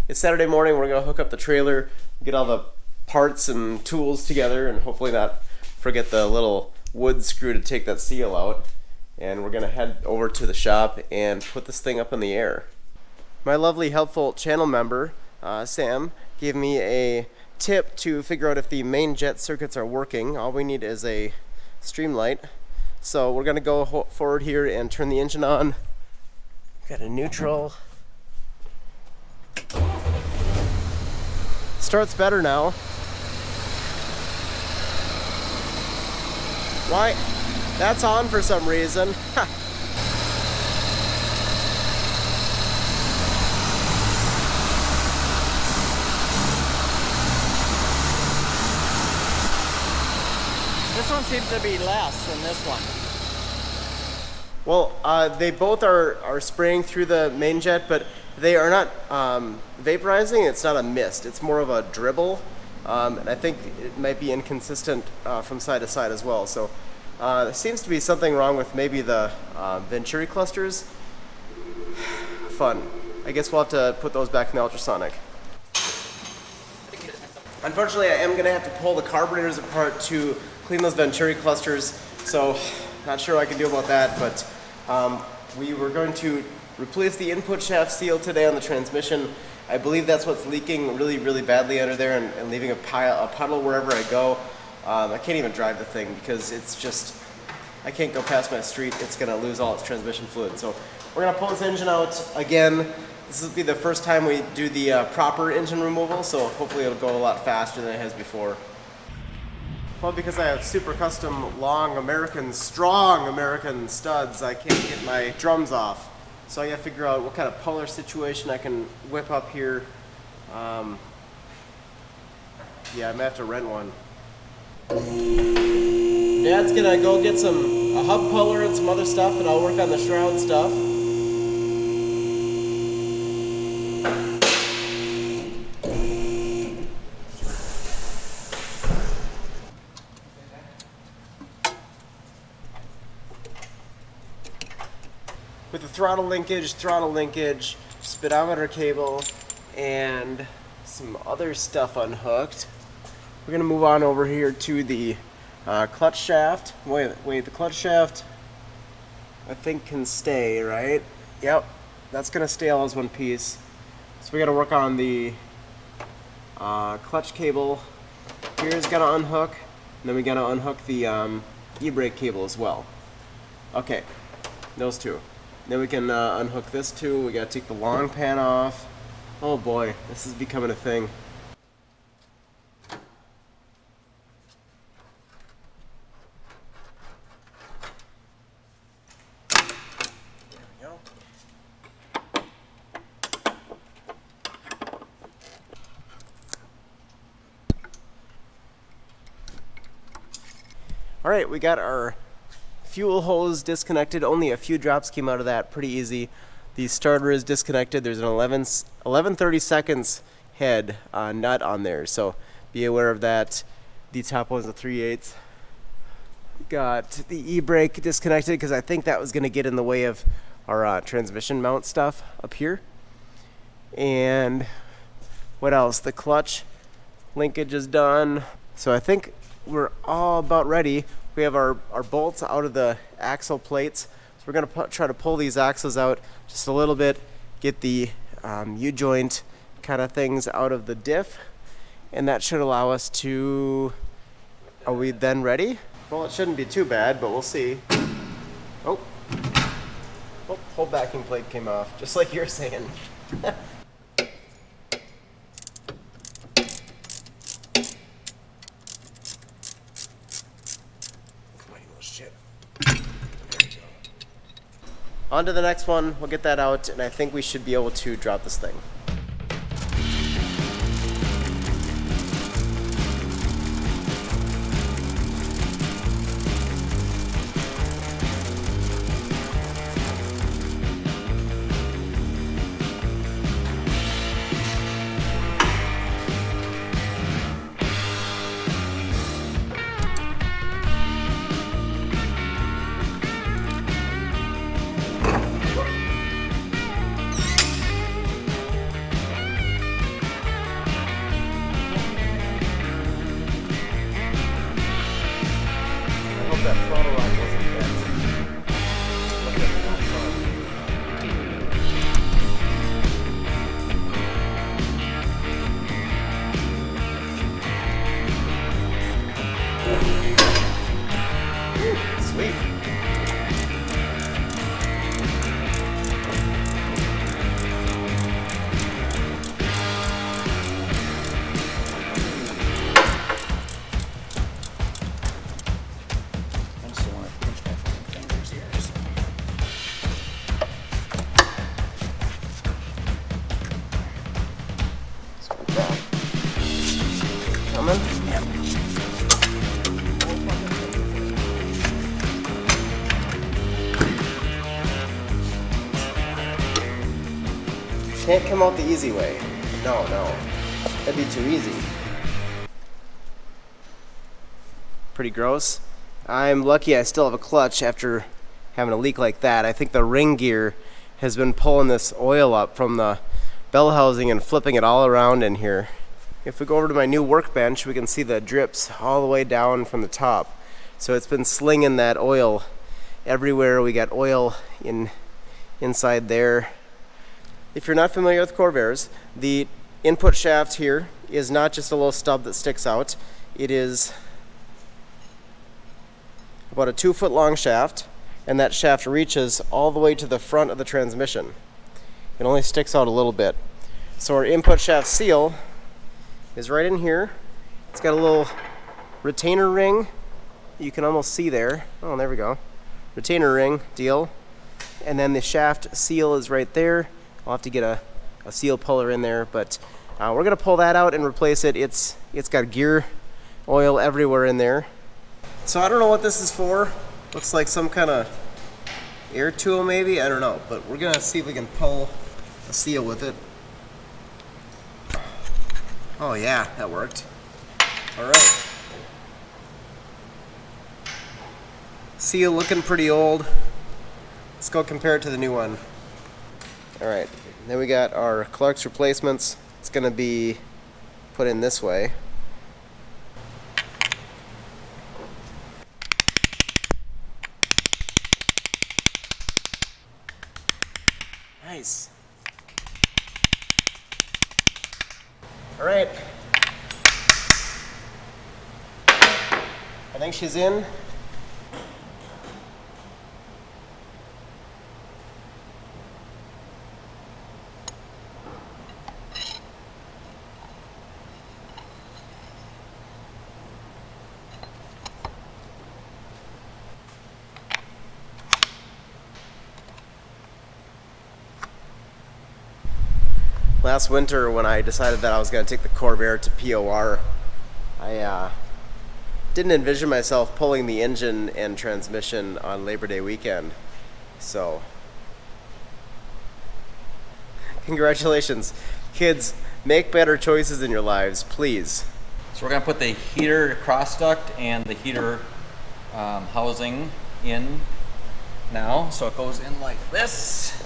It's Saturday morning. We're going to hook up the trailer, get all the parts and tools together, and hopefully not forget the little wood screw to take that seal out. And we're gonna head over to the shop and put this thing up in the air. My lovely helpful channel member, Sam, gave me a tip to figure out if the main jet circuits are working. All we need is a stream light. So we're gonna go forward here and turn the engine on. Got a neutral. Starts better now. Why? That's on for some reason. This one seems to be less than this one. Well, they both are spraying through the main jet, but they are not vaporizing. It's not a mist. It's more of a dribble. And I think it might be inconsistent from side to side as well. So there seems to be something wrong with maybe the Venturi clusters. Fun. I guess we'll have to put those back in the ultrasonic. Unfortunately, I am going to have to pull the carburetors apart to clean those Venturi clusters. So not sure what I can do about that, but we were going to replace the input shaft seal today on the transmission. I believe that's what's leaking really, really badly under there and leaving a puddle wherever I go. I can't even drive the thing because it's just, I can't go past my street. It's gonna lose all its transmission fluid. So we're gonna pull this engine out again. This will be the first time we do the proper engine removal, so hopefully it'll go a lot faster than it has before. Well, because I have super custom long strong American studs, I can't get my drums off. So I gotta figure out what kind of puller situation I can whip up here. Yeah, I might have to rent one. Dad's gonna go get a hub puller and some other stuff, and I'll work on the shroud stuff. With the throttle linkage, speedometer cable, and some other stuff unhooked. We're gonna move on over here to the clutch shaft. Wait, the clutch shaft I think can stay, right? Yep, that's gonna stay all as one piece. So we gotta work on the clutch cable. Here's gotta unhook, and then we gotta unhook the e-brake cable as well. Okay, those two. Then we can unhook this too. We gotta take the long pan off. Oh boy, this is becoming a thing. There we go. All right, we got our fuel hose disconnected. Only a few drops came out of that, pretty easy. The starter is disconnected. There's an 11/32 head nut on there, so be aware of that. The top one's a 3/8. Got the e-brake disconnected because I think that was going to get in the way of our transmission mount stuff up here. And what else? The clutch linkage is done. So I think we're all about ready. We have our bolts out of the axle plates. So we're going to try to pull these axles out just a little bit, get the U-joint kind of things out of the diff, and that should allow us to... Are we then ready? Well, it shouldn't be too bad, but we'll see. Oh, whole backing plate came off, just like you're saying. On to the next one, we'll get that out, and I think we should be able to drop this thing. coming? Yep. Can't come out the easy way. No, no. That'd be too easy. Pretty gross. I'm lucky I still have a clutch after having a leak like that. I think the ring gear has been pulling this oil up from the bell housing and flipping it all around in here. If we go over to my new workbench, we can see the drips all the way down from the top. So it's been slinging that oil everywhere. We got oil inside there. If you're not familiar with Corvairs, the input shaft here is not just a little stub that sticks out. It is about a 2-foot long shaft, and that shaft reaches all the way to the front of the transmission. It only sticks out a little bit. So our input shaft seal is right in here. It's got a little retainer ring you can almost see there. Oh, there we go. Retainer ring deal. And then the shaft seal is right there. I'll have to get a seal puller in there, but we're gonna pull that out and replace it. It's got gear oil everywhere in there. So I don't know what this is for. Looks like some kind of air tool maybe, I don't know, but we're gonna see if we can pull a seal with it. Oh yeah, that worked. All right. Seal looking pretty old. Let's go compare it to the new one. All right, then we got our Clark's replacements. It's gonna be put in this way. Nice. All right. I think she's in. Last winter when I decided that I was going to take the Corvair to POR, I didn't envision myself pulling the engine and transmission on Labor Day weekend. So, congratulations. Kids, make better choices in your lives, please. So we're going to put the heater cross duct and the heater housing in now. So it goes in like this.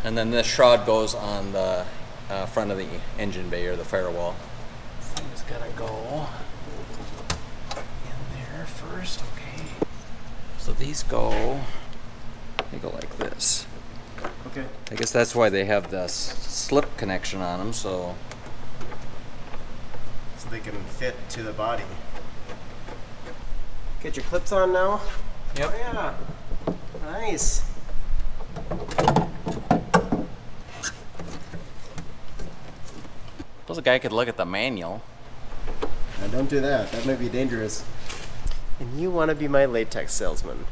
And then this shroud goes on the front of the engine bay or the firewall. This thing's gotta go in there first, okay. So these go, they go like this. Okay. I guess that's why they have the slip connection on them, so they can fit to the body. Get your clips on now? Yep. Oh, yeah. Nice. Suppose a guy could look at the manual. Now don't do that. That might be dangerous. And you want to be my latex salesman.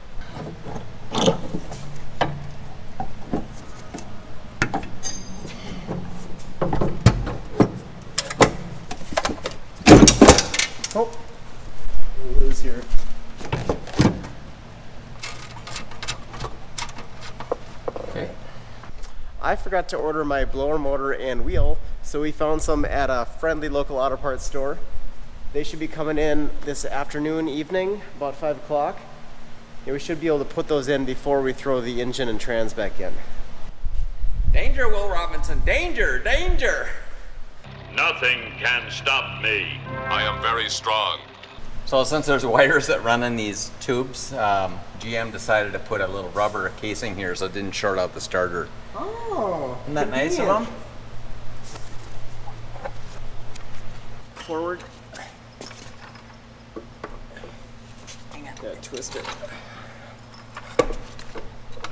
Oh, we'll lose here. Okay. I forgot to order my blower motor and wheel, so we found some at a friendly local auto parts store. They should be coming in this afternoon, evening, about 5 o'clock. And we should be able to put those in before we throw the engine and trans back in. Danger, Will Robinson, danger, danger! Nothing can stop me. I am very strong. So since there's wires that run in these tubes, GM decided to put a little rubber casing here so it didn't short out the starter. Oh, Isn't that nice of them? Forward. Yeah, twist it.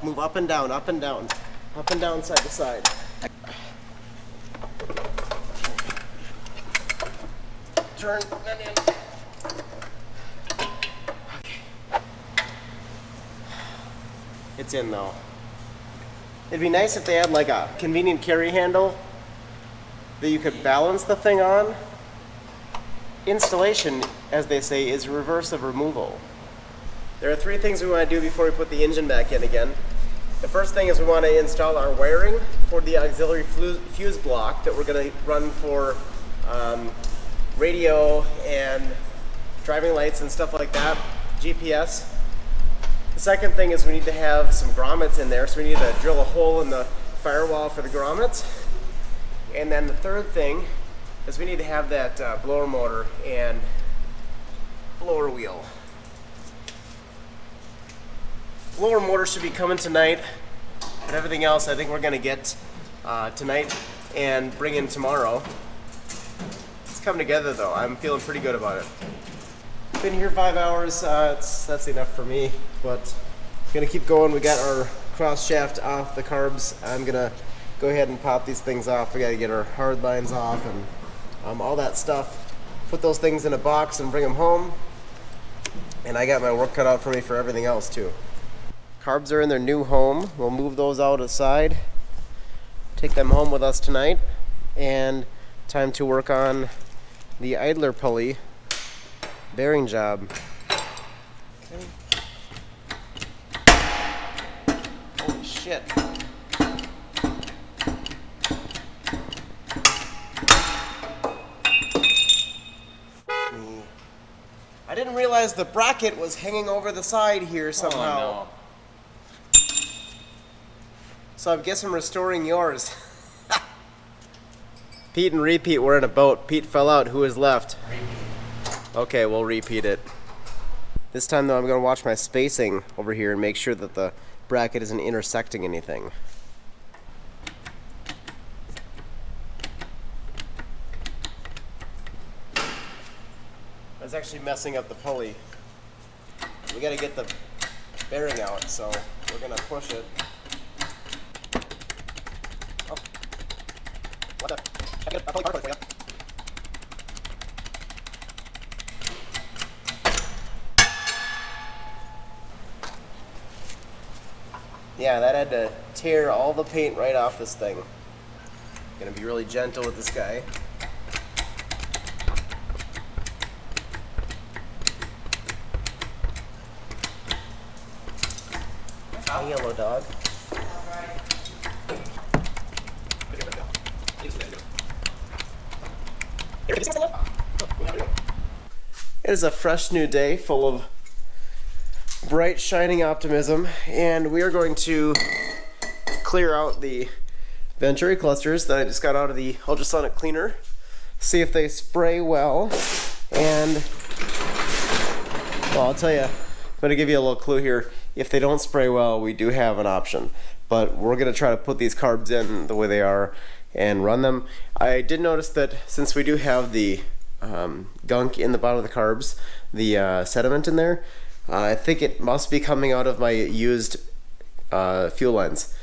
Move up and down, up and down. Up and down, side to side. Turn that in. Okay. It's in though. It'd be nice if they had like a convenient carry handle that you could balance the thing on. Installation, as they say, is reverse of removal. There are three things we want to do before we put the engine back in again. The first thing is we want to install our wiring for the auxiliary fuse block that we're going to run for radio and driving lights and stuff like that, GPS. The second thing is we need to have some grommets in there, so we need to drill a hole in the firewall for the grommets. And then the third thing is we need to have that blower motor and blower wheel. Blower motor should be coming tonight, and everything else I think we're going to get tonight and bring in tomorrow. It's coming together though. I'm feeling pretty good about it. Been here 5 hours. That's enough for me, but gonna keep going. We got our cross shaft off the carbs. I'm gonna go ahead and pop these things off. We gotta get our hard lines off and all that stuff. Put those things in a box and bring them home. And I got my work cut out for me for everything else too. Carbs are in their new home. We'll move those out aside, take them home with us tonight, and time to work on the idler pulley bearing job. Okay. Holy shit. I didn't realize the bracket was hanging over the side here somehow. Oh, no. So I guess I'm restoring yours. Pete and Repeat were in a boat. Pete fell out. Who is left? Okay, we'll repeat it. This time though, I'm going to watch my spacing over here and make sure that the bracket isn't intersecting anything. That's actually messing up the pulley. We got to get the bearing out, so we're going to push it. Oh. What the? I get a pulley part for you. Yeah, that had to tear all the paint right off this thing. Gonna be really gentle with this guy. Hi, yellow dog. It is a fresh new day full of bright, shining optimism, and we are going to clear out the Venturi clusters that I just got out of the ultrasonic cleaner, see if they spray well, and, well, I'll tell you, I'm going to give you a little clue here. If they don't spray well, we do have an option, but we're going to try to put these carbs in the way they are and run them. I did notice that since we do have the gunk in the bottom of the carbs, the sediment in there, I think it must be coming out of my used fuel lines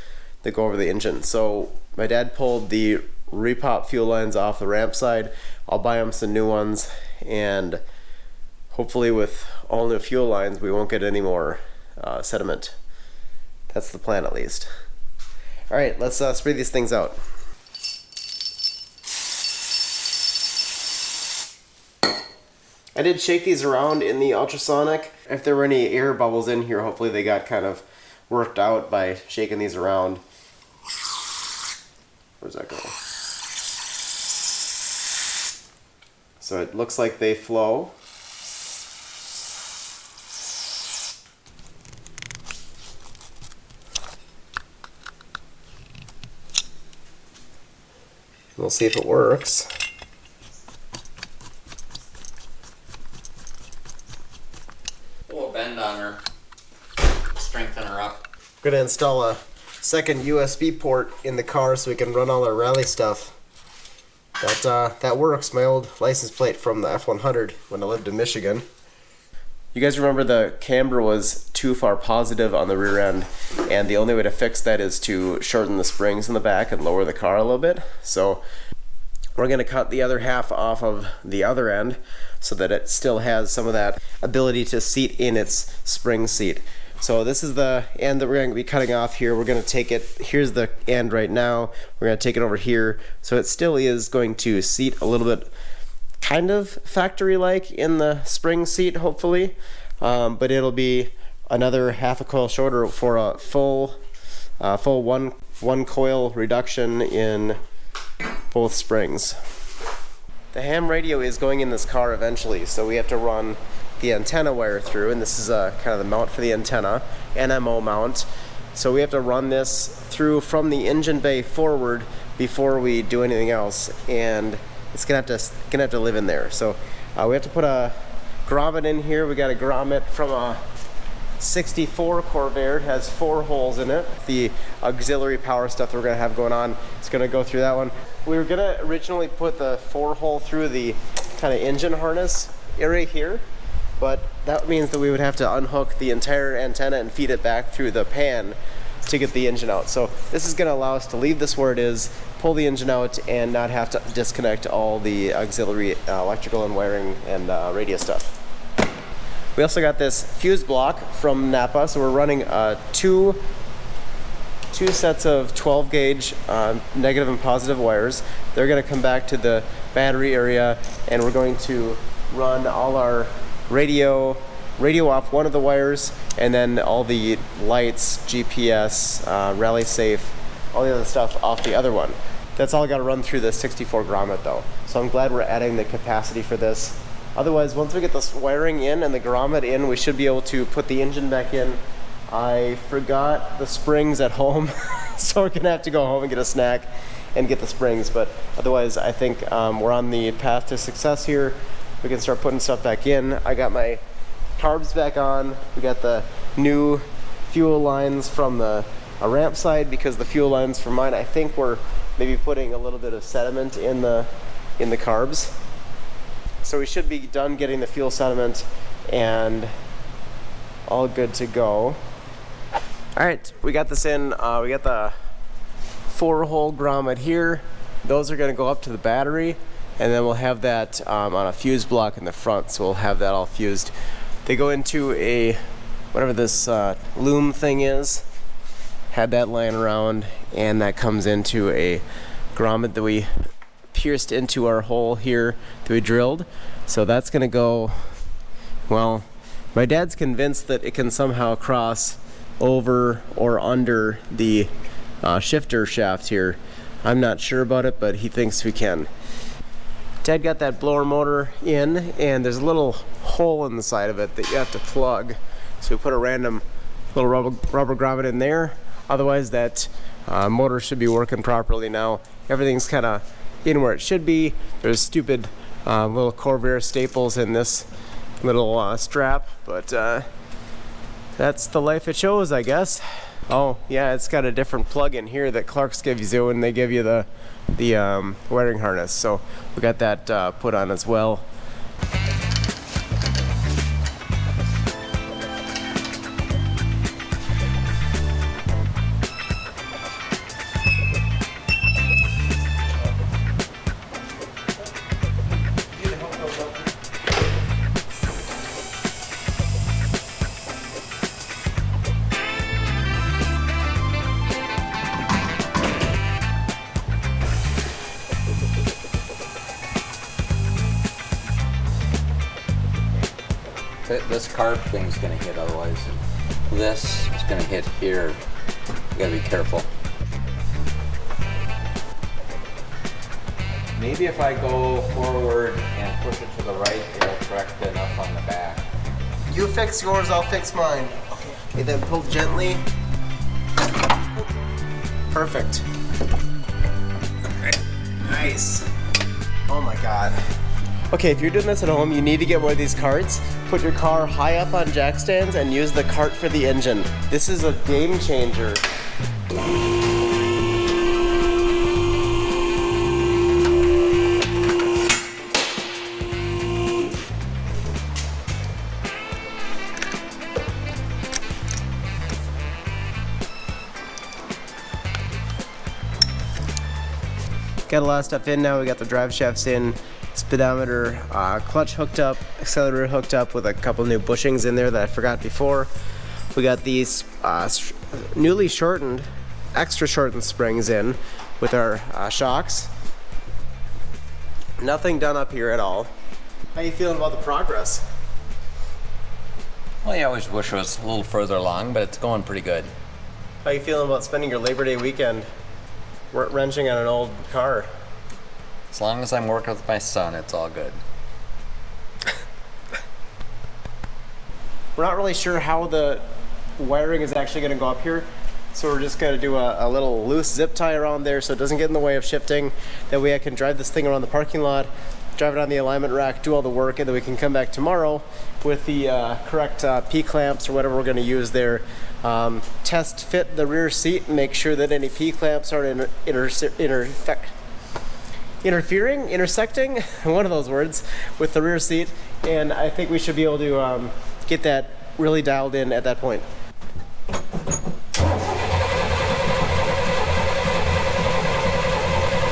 that go over the engine. So my dad pulled the repop fuel lines off the ramp side. I'll buy him some new ones, and hopefully with all new fuel lines we won't get any more sediment. That's the plan, at least. Alright, let's spray these things out. I did shake these around in the ultrasonic. If there were any air bubbles in here, hopefully they got kind of worked out by shaking these around. Where's that go? So it looks like they flow. We'll see if it works. A little bend on her, strengthen her up. We're gonna install a second USB port in the car so we can run all our rally stuff. That works. My old license plate from the F100 when I lived in Michigan. You guys remember the camber was too far positive on the rear end, and the only way to fix that is to shorten the springs in the back and lower the car a little bit. So we're going to cut the other half off of the other end so that it still has some of that ability to seat in its spring seat. So this is the end that we're going to be cutting off here. We're going to take it, here's the end right now, we're going to take it over here, so it still is going to seat a little bit kind of factory-like in the spring seat, hopefully, but it'll be another half a coil shorter for a full one coil reduction in both springs. The ham radio is going in this car eventually, so we have to run the antenna wire through, and this is kind of the mount for the antenna, NMO mount. So we have to run this through from the engine bay forward before we do anything else, and it's gonna have to live in there. So we have to put a grommet in here. We got a grommet from a 64 Corvair. It has 4 holes in it. The auxiliary power stuff that we're gonna have going on is gonna go through that one. We were gonna originally put the 4-hole through the kind of engine harness area here, but that means that we would have to unhook the entire antenna and feed it back through the pan to get the engine out. So this is gonna allow us to leave this where it is, pull the engine out, and not have to disconnect all the auxiliary electrical and wiring and radio stuff. We also got this fuse block from Napa, so we're running two sets of 12 gauge negative and positive wires. They're going to come back to the battery area, and we're going to run all our radio off one of the wires, and then all the lights, GPS, rally safe, all the other stuff off the other one. That's all got to run through the 64 grommet though. So I'm glad we're adding the capacity for this. Otherwise, once we get this wiring in and the grommet in, we should be able to put the engine back in. I forgot the springs at home, so we're gonna have to go home and get a snack and get the springs. But otherwise, I think we're on the path to success here. We can start putting stuff back in. I got my carbs back on. We got the new fuel lines from the ramp side, because the fuel lines for mine, I think we're maybe putting a little bit of sediment in the carbs. So we should be done getting the fuel sediment and all good to go. All right, we got this in. We got the 4-hole grommet here. Those are going to go up to the battery, and then we'll have that on a fuse block in the front. So we'll have that all fused. They go into a whatever this loom thing is. Had that lying around, and that comes into a grommet that we pierced into our hole here that we drilled. So that's gonna go, well, my dad's convinced that it can somehow cross over or under the shifter shaft here. I'm not sure about it, but he thinks we can. Dad got that blower motor in, and there's a little hole in the side of it that you have to plug. So we put a random little rubber grommet in there. Otherwise that motor should be working properly now. Everything's kind of in where it should be. There's stupid little Corvair staples in this little strap, but that's the life it shows, I guess. Oh yeah, it's got a different plug in here that Clark's gives you when they give you the wiring harness. So we got that put on as well. This carb thing's gonna hit otherwise. This is gonna hit here. You gotta be careful. Maybe if I go forward and push it to the right, it'll correct enough on the back. You fix yours, I'll fix mine. Okay, then pull gently. Perfect. Nice. Oh my God. Okay, if you're doing this at home, you need to get one of these carts. Put your car high up on jack stands and use the cart for the engine. This is a game changer. Got a lot of stuff in now. We got the drive shafts in, speedometer, clutch hooked up, accelerator hooked up with a couple new bushings in there that I forgot before. We got these newly shortened, extra shortened springs in with our shocks. Nothing done up here at all. How you feeling about the progress? Well, I always wish it was a little further along, but it's going pretty good. How you feeling about spending your Labor Day weekend wrenching on an old car? As long as I'm working with my son, it's all good. We're not really sure how the wiring is actually going to go up here, so we're just going to do a little loose zip tie around there so it doesn't get in the way of shifting. That way I can drive this thing around the parking lot, drive it on the alignment rack, do all the work, and then we can come back tomorrow with the correct P-clamps or whatever we're going to use there. Test fit the rear seat and make sure that any P-clamps aren't intersecting, one of those words, with the rear seat. And I think we should be able to get that really dialed in at that point.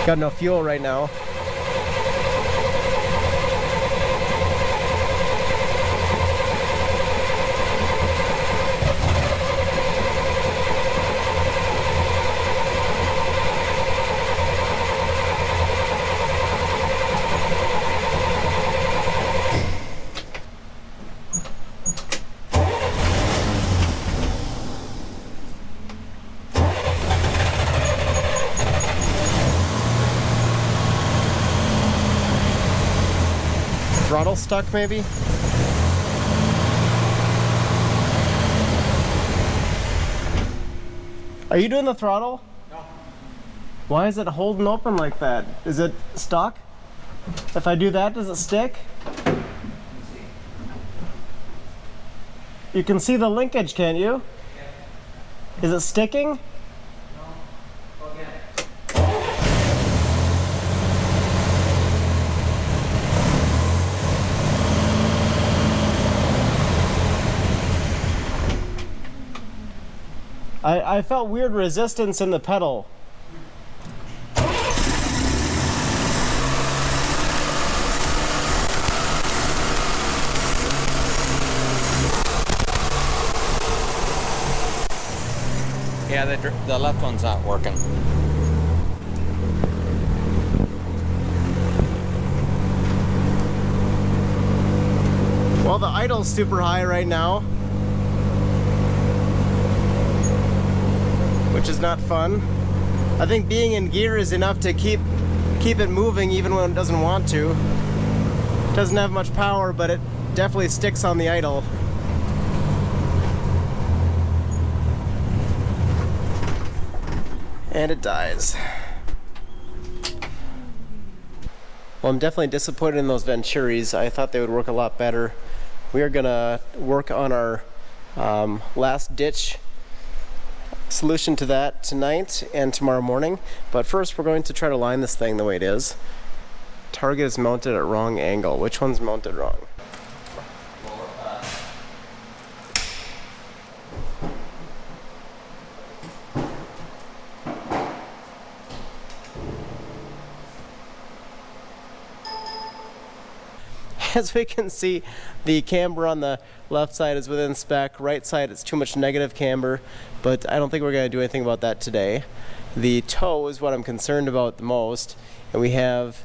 Got no fuel right now. Throttle stuck maybe? Are you doing the throttle? No. Why is it holding open like that? Is it stuck? If I do that, does it stick? You can see the linkage, can't you? Is it sticking? I felt weird resistance in the pedal. Yeah, the left one's not working. Well, the idle's super high right now, which is not fun. I think being in gear is enough to keep it moving even when it doesn't want to. It doesn't have much power, but it definitely sticks on the idle. And it dies. Well, I'm definitely disappointed in those Venturis. I thought they would work a lot better. We are gonna work on our last ditch solution to that tonight and tomorrow morning, but first we're going to try to line this thing the way it is. Target is mounted at wrong angle. Which one's mounted wrong? As we can see, the camber on the left side is within spec. Right side, it's too much negative camber, but I don't think we're going to do anything about that today. The toe is what I'm concerned about the most, and we have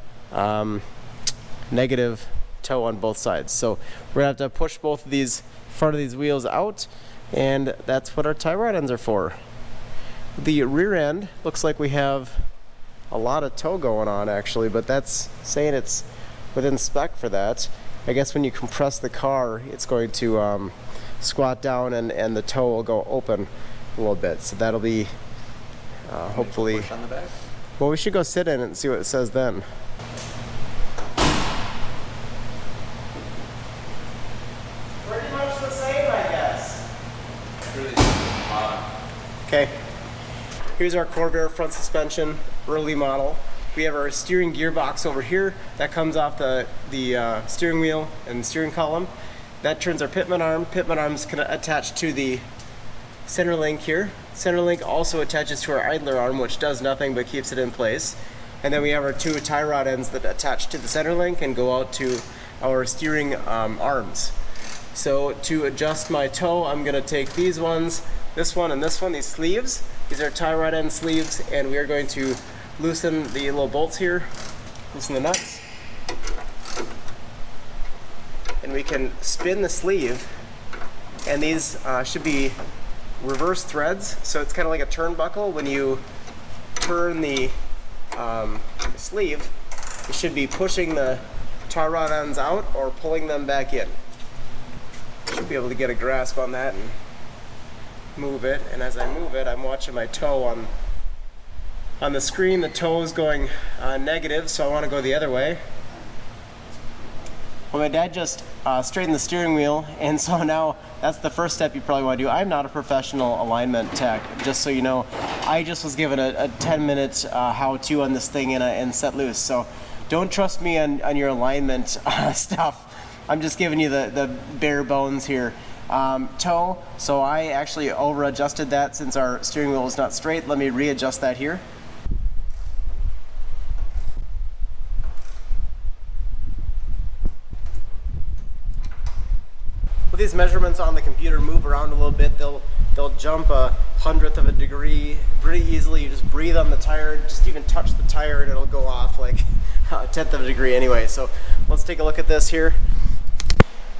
negative toe on both sides. So we're going to have to push both of these front of these wheels out, and that's what our tie rod ends are for. The rear end looks like we have a lot of toe going on actually, but that's saying it's within spec for that. I guess when you compress the car, it's going to squat down and the toe will go open a little bit. So that'll be hopefully. Push on the back? Well, we should go sit in it and see what it says then. Pretty much the same, I guess. Okay. Here's our Corvair front suspension, early model. We have our steering gearbox over here that comes off the steering wheel and steering column. That turns our pitman arm. Pitman arm's attached to the center link here. Center link also attaches to our idler arm, which does nothing but keeps it in place. And then we have our two tie rod ends that attach to the center link and go out to our steering arms. So to adjust my toe, I'm gonna take these ones, this one and this one, these sleeves. These are tie rod end sleeves, and we are going to loosen the little bolts here, loosen the nuts, and we can spin the sleeve, and these should be reverse threads, so it's kind of like a turnbuckle. When you turn the sleeve, it should be pushing the tie rod ends out or pulling them back in. Should be able to get a grasp on that and move it. And as I move it, I'm watching my toe on the screen. The toe is going negative, so I want to go the other way. Well, my dad just straightened the steering wheel, and so now that's the first step you probably want to do. I'm not a professional alignment tech, just so you know. I just was given a 10-minute how-to on this thing and set loose, so don't trust me on your alignment stuff. I'm just giving you the bare bones here. Toe, so I actually over-adjusted that since our steering wheel is not straight. Let me readjust that here. With these measurements on the computer move around a little bit, they'll jump 1/100th of a degree pretty easily. You just breathe on the tire, just even touch the tire and it'll go off like 1/10 of a degree anyway. So let's take a look at this here.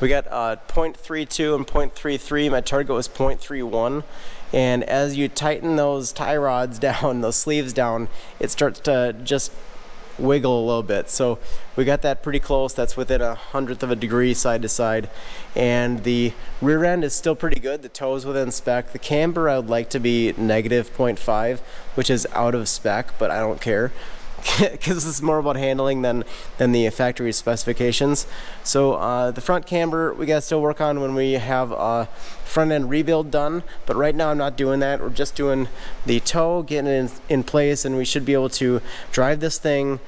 We got 0.32 and 0.33. My target was 0.31. And as you tighten those tie rods down, those sleeves down, it starts to just wiggle a little bit. So we got that pretty close. That's within 1/100th of a degree side to side. And the rear end is still pretty good. The toe is within spec. The camber I would like to be negative 0.5, which is out of spec, but I don't care. Because this is more about handling than the factory specifications. So the front camber we gotta still work on when we have a front end rebuild done, but right now I'm not doing that. We're just doing the toe, getting it in place, and we should be able to drive this thing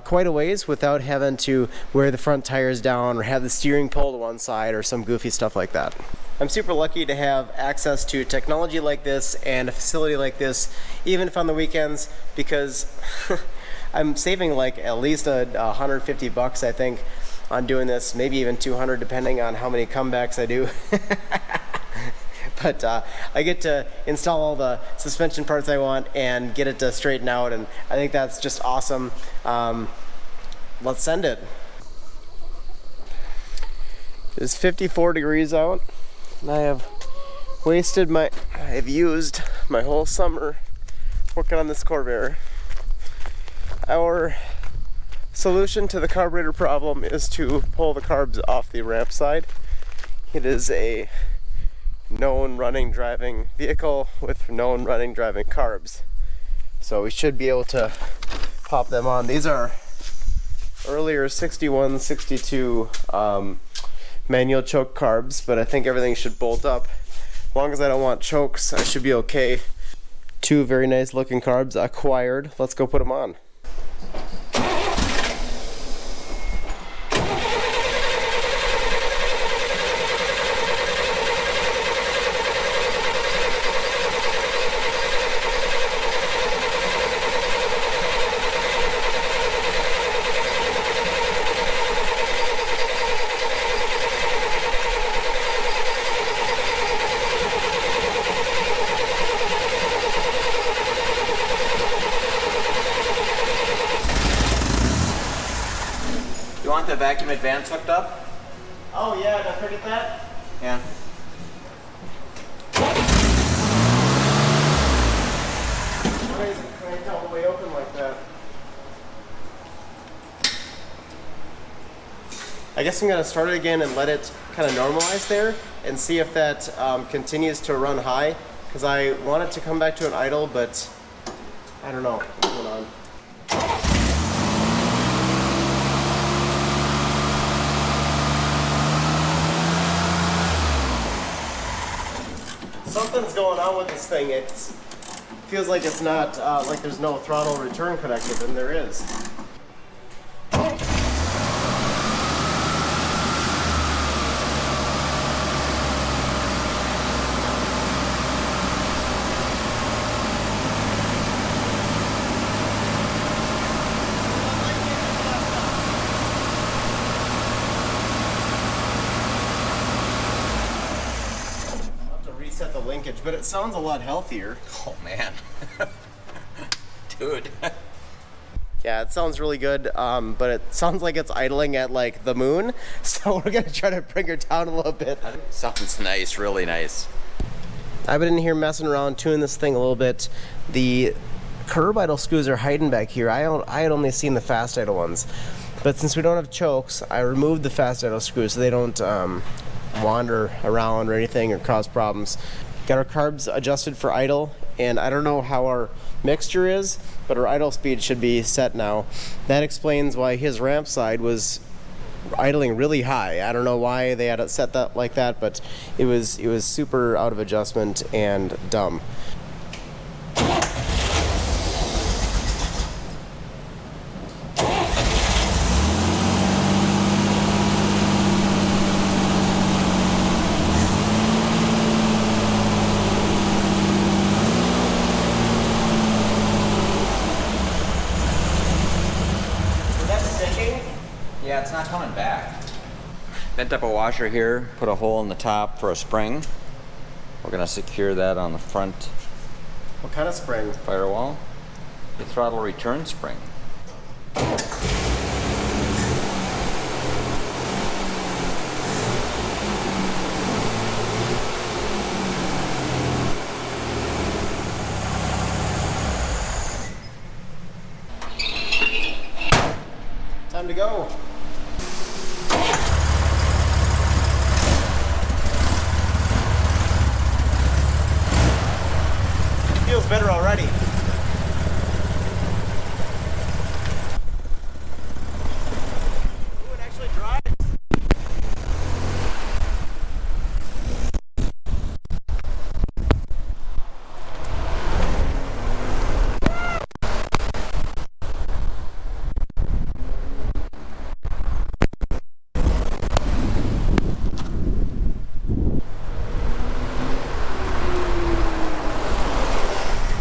quite a ways without having to wear the front tires down or have the steering pull to one side or some goofy stuff like that. I'm super lucky to have access to technology like this and a facility like this, even if on the weekends, because I'm saving like at least $150 I think on doing this, maybe even 200 depending on how many comebacks I do. But I get to install all the suspension parts I want and get it to straighten out, and I think that's just awesome. Let's send it. It's 54 degrees out, and I have used my whole summer working on this Corvair. Our solution to the carburetor problem is to pull the carbs off the ramp side. It is a known running driving vehicle with known running driving carbs, so we should be able to pop them on. These are earlier 61, 62 manual choke carbs, but I think everything should bolt up. As long as I don't want chokes, I should be okay. Two very nice looking carbs acquired. Let's go put them on. You want the vacuum advance hooked up? Oh yeah, did I forget that? Yeah. Crazy, cranked all the way open like that. I guess I'm gonna start it again and let it kind of normalize there and see if that continues to run high, because I want it to come back to an idle, but I don't know what's going on. Something's going on with this thing. It feels like it's not, like there's no throttle return connected, and there is. Reset the linkage, but it sounds a lot healthier. Oh man. Dude. Yeah, it sounds really good, but it sounds like it's idling at like the moon. So we're gonna try to bring her down a little bit. Something's nice, really nice. I've been in here messing around, tuning this thing a little bit. The curb idle screws are hiding back here. I had only seen the fast idle ones, but since we don't have chokes, I removed the fast idle screws so they don't wander around or anything or cause problems. Got our carbs adjusted for idle, and I don't know how our mixture is, but our idle speed should be set now. That explains why his ramp side was idling really high. I don't know why they had it set that like that, but it was super out of adjustment and dumb. Yeah, it's not coming back. Bent up a washer here, put a hole in the top for a spring. We're gonna secure that on the front What kind of spring? firewall. The throttle return spring. Time to go. Feels better already. Ooh, it actually drives.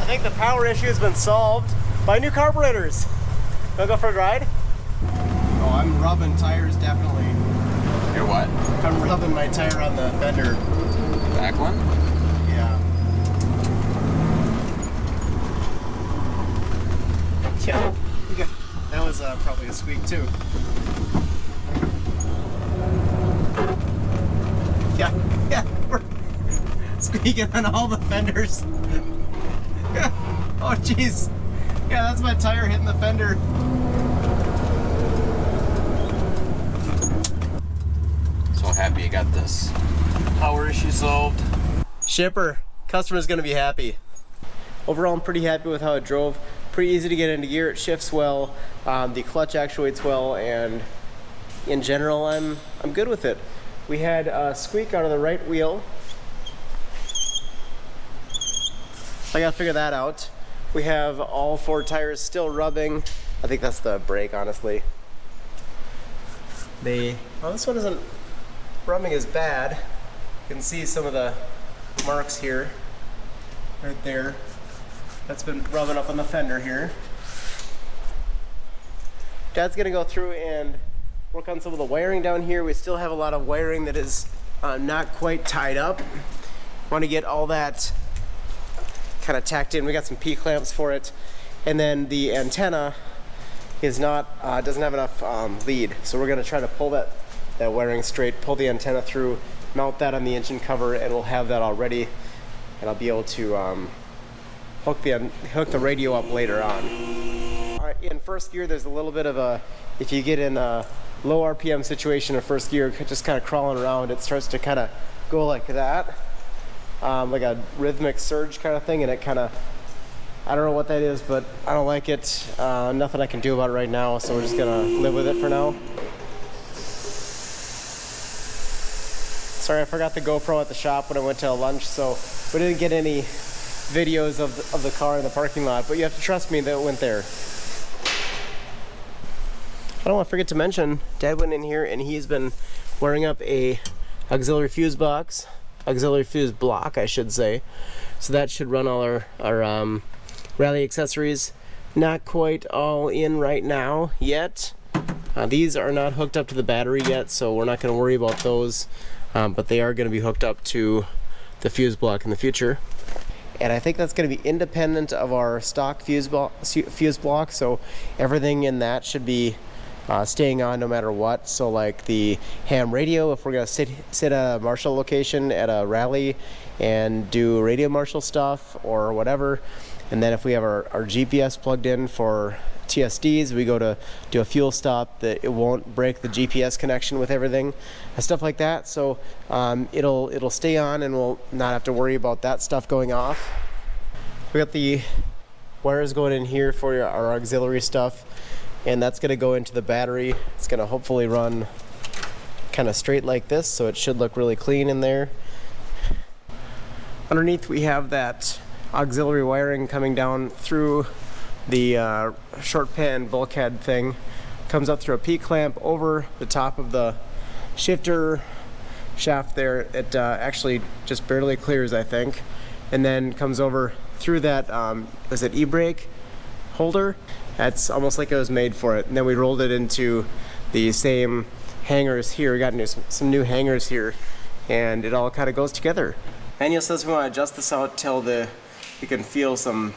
I think the power issue has been solved by new carburetors. Wanna go for a ride? Oh, I'm rubbing tires definitely. You're what? I'm rubbing my tire on the fender. Back one? Yeah. Yeah. That was probably a squeak too. Yeah, yeah, we're squeaking on all the fenders. Oh jeez. Yeah, that's my tire hitting the fender. So happy you got this power issue solved. Shipper, customer's gonna be happy. Overall, I'm pretty happy with how it drove. Pretty easy to get into gear, it shifts well, the clutch actuates well, and in general, I'm good with it. We had a squeak out of the right wheel. I gotta figure that out. We have all 4 tires still rubbing. I think that's the brake, honestly. Well, this one isn't rubbing as bad. You can see some of the marks here, right there. That's been rubbing up on the fender here. Dad's gonna go through and work on some of the wiring down here. We still have a lot of wiring that is not quite tied up. Want to get all that kind of tacked in. We got some P-clamps for it, and then the antenna is not doesn't have enough lead, so we're going to try to pull that wiring straight, pull the antenna through, mount that on the engine cover, and we'll have that all ready, and I'll be able to hook the radio up later on. In first gear, there's a little bit of a, if you get in a low RPM situation in first gear, just kind of crawling around, it starts to kind of go like that. Like a rhythmic surge kind of thing, and it kind of, I don't know what that is, but I don't like it. Nothing I can do about it right now, so we're just gonna live with it for now. Sorry, I forgot the GoPro at the shop when I went to lunch, so we didn't get any videos of the car in the parking lot, but you have to trust me that it went there. I don't want to forget to mention, Dad went in here and he's been wiring up a auxiliary fuse box. Auxiliary fuse block, I should say. So that should run all our rally accessories. Not quite all in right now yet. These are not hooked up to the battery yet, so we're not going to worry about those. But they are going to be hooked up to the fuse block in the future. and I think that's going to be independent of our stock fuse block, so everything in that should be staying on no matter what. So like the ham radio, if we're going to sit at a Marshall location at a rally and do radio Marshall stuff or whatever, and then if we have our GPS plugged in for TSDs, we go to do a fuel stop, that it won't break the GPS connection with everything and stuff like that. So it'll stay on, and we'll not have to worry about that stuff going off. We got the wires going in here for our auxiliary stuff, and that's going to go into the battery. It's going to hopefully run kind of straight like this, so it should look really clean in there. Underneath we have that auxiliary wiring coming down through the short pan bulkhead thing. Comes up through a P-clamp over the top of the shifter shaft there. It actually just barely clears, I think, and then comes over through that is it e-brake holder? That's almost like it was made for it. And then we rolled it into the same hangers here. We got some new hangers here, and it all kind of goes together. Manual says we want to adjust this out till you can feel some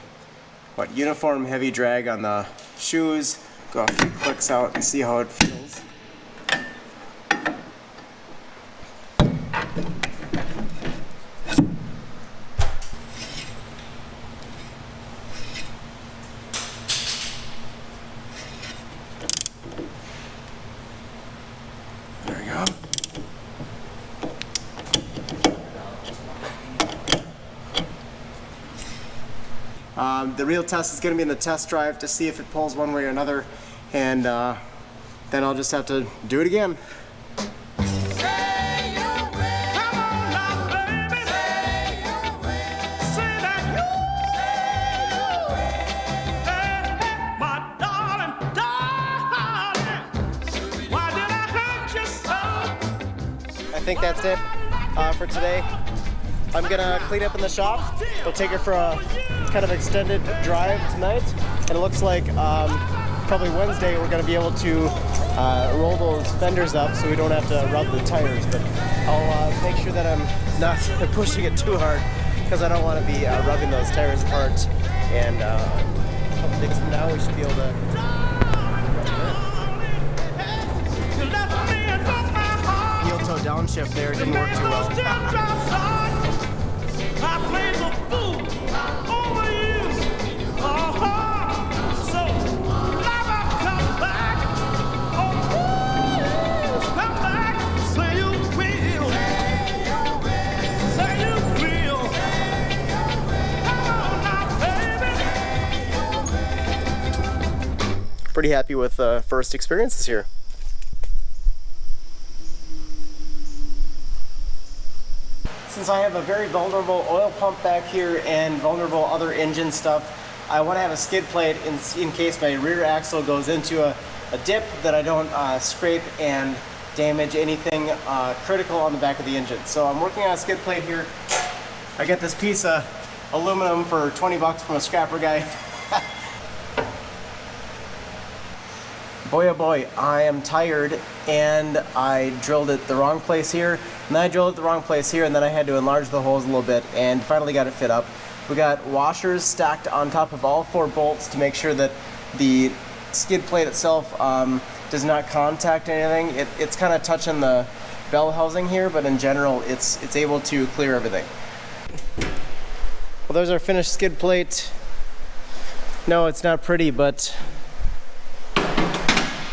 uniform heavy drag on the shoes. Go a few clicks out and see how it feels. There we go. The real test is going to be in the test drive to see if it pulls one way or another, and then I'll just have to do it again. I think that's it for today. I'm gonna clean up in the shop. We'll take it for a kind of extended drive tonight, and it looks like probably Wednesday we're gonna be able to roll those fenders up so we don't have to rub the tires. But I'll make sure that I'm not pushing it too hard, because I don't want to be rubbing those tires apart. And a couple days from now we should be able to. Heel toe downshift there didn't work too well. I played the fool over you. So never come back. Oh, please come back. Say you will. Say you will. Come on now, baby. Pretty happy with first experiences here. Since I have a very vulnerable oil pump back here and vulnerable other engine stuff, I want to have a skid plate in case my rear axle goes into a dip, that I don't scrape and damage anything critical on the back of the engine. So I'm working on a skid plate here. I get this piece of aluminum for 20 bucks from a scrapper guy. Boy oh boy, I am tired, and I drilled it the wrong place here, and then I drilled it the wrong place here, and then I had to enlarge the holes a little bit, and finally got it fit up. We got washers stacked on top of all 4 bolts to make sure that the skid plate itself does not contact anything. It's kind of touching the bell housing here, but in general it's able to clear everything. Well, there's our finished skid plate. No, it's not pretty, but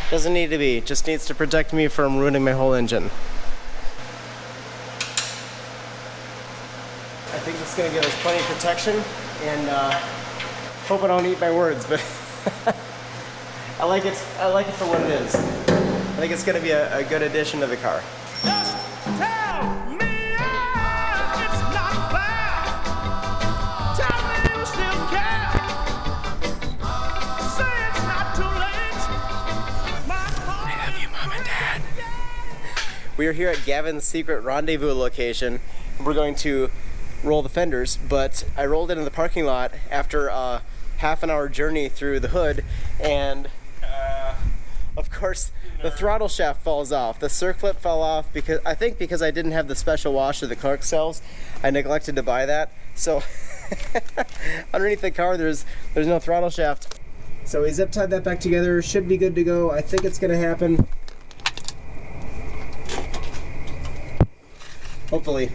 doesn't need to be. It just needs to protect me from ruining my whole engine. I think it's going to give us plenty of protection, and hope I don't eat my words, but I like it for what it is. I think it's going to be a good addition to the car. Just tell me it's not bad. Tell me you still care. Say it's not too late. I love you, Mom and Dad. We are here at Gavin's secret rendezvous location. We're going to roll the fenders, but I rolled into the parking lot after a half-an-hour journey through the hood, and of course the throttle shaft falls off. The circlip fell off because I didn't have the special washer that Clark sells. I neglected to buy that, so Underneath the car, there's no throttle shaft. So we zip tied that back together. Should be good to go. I think it's gonna happen. Hopefully.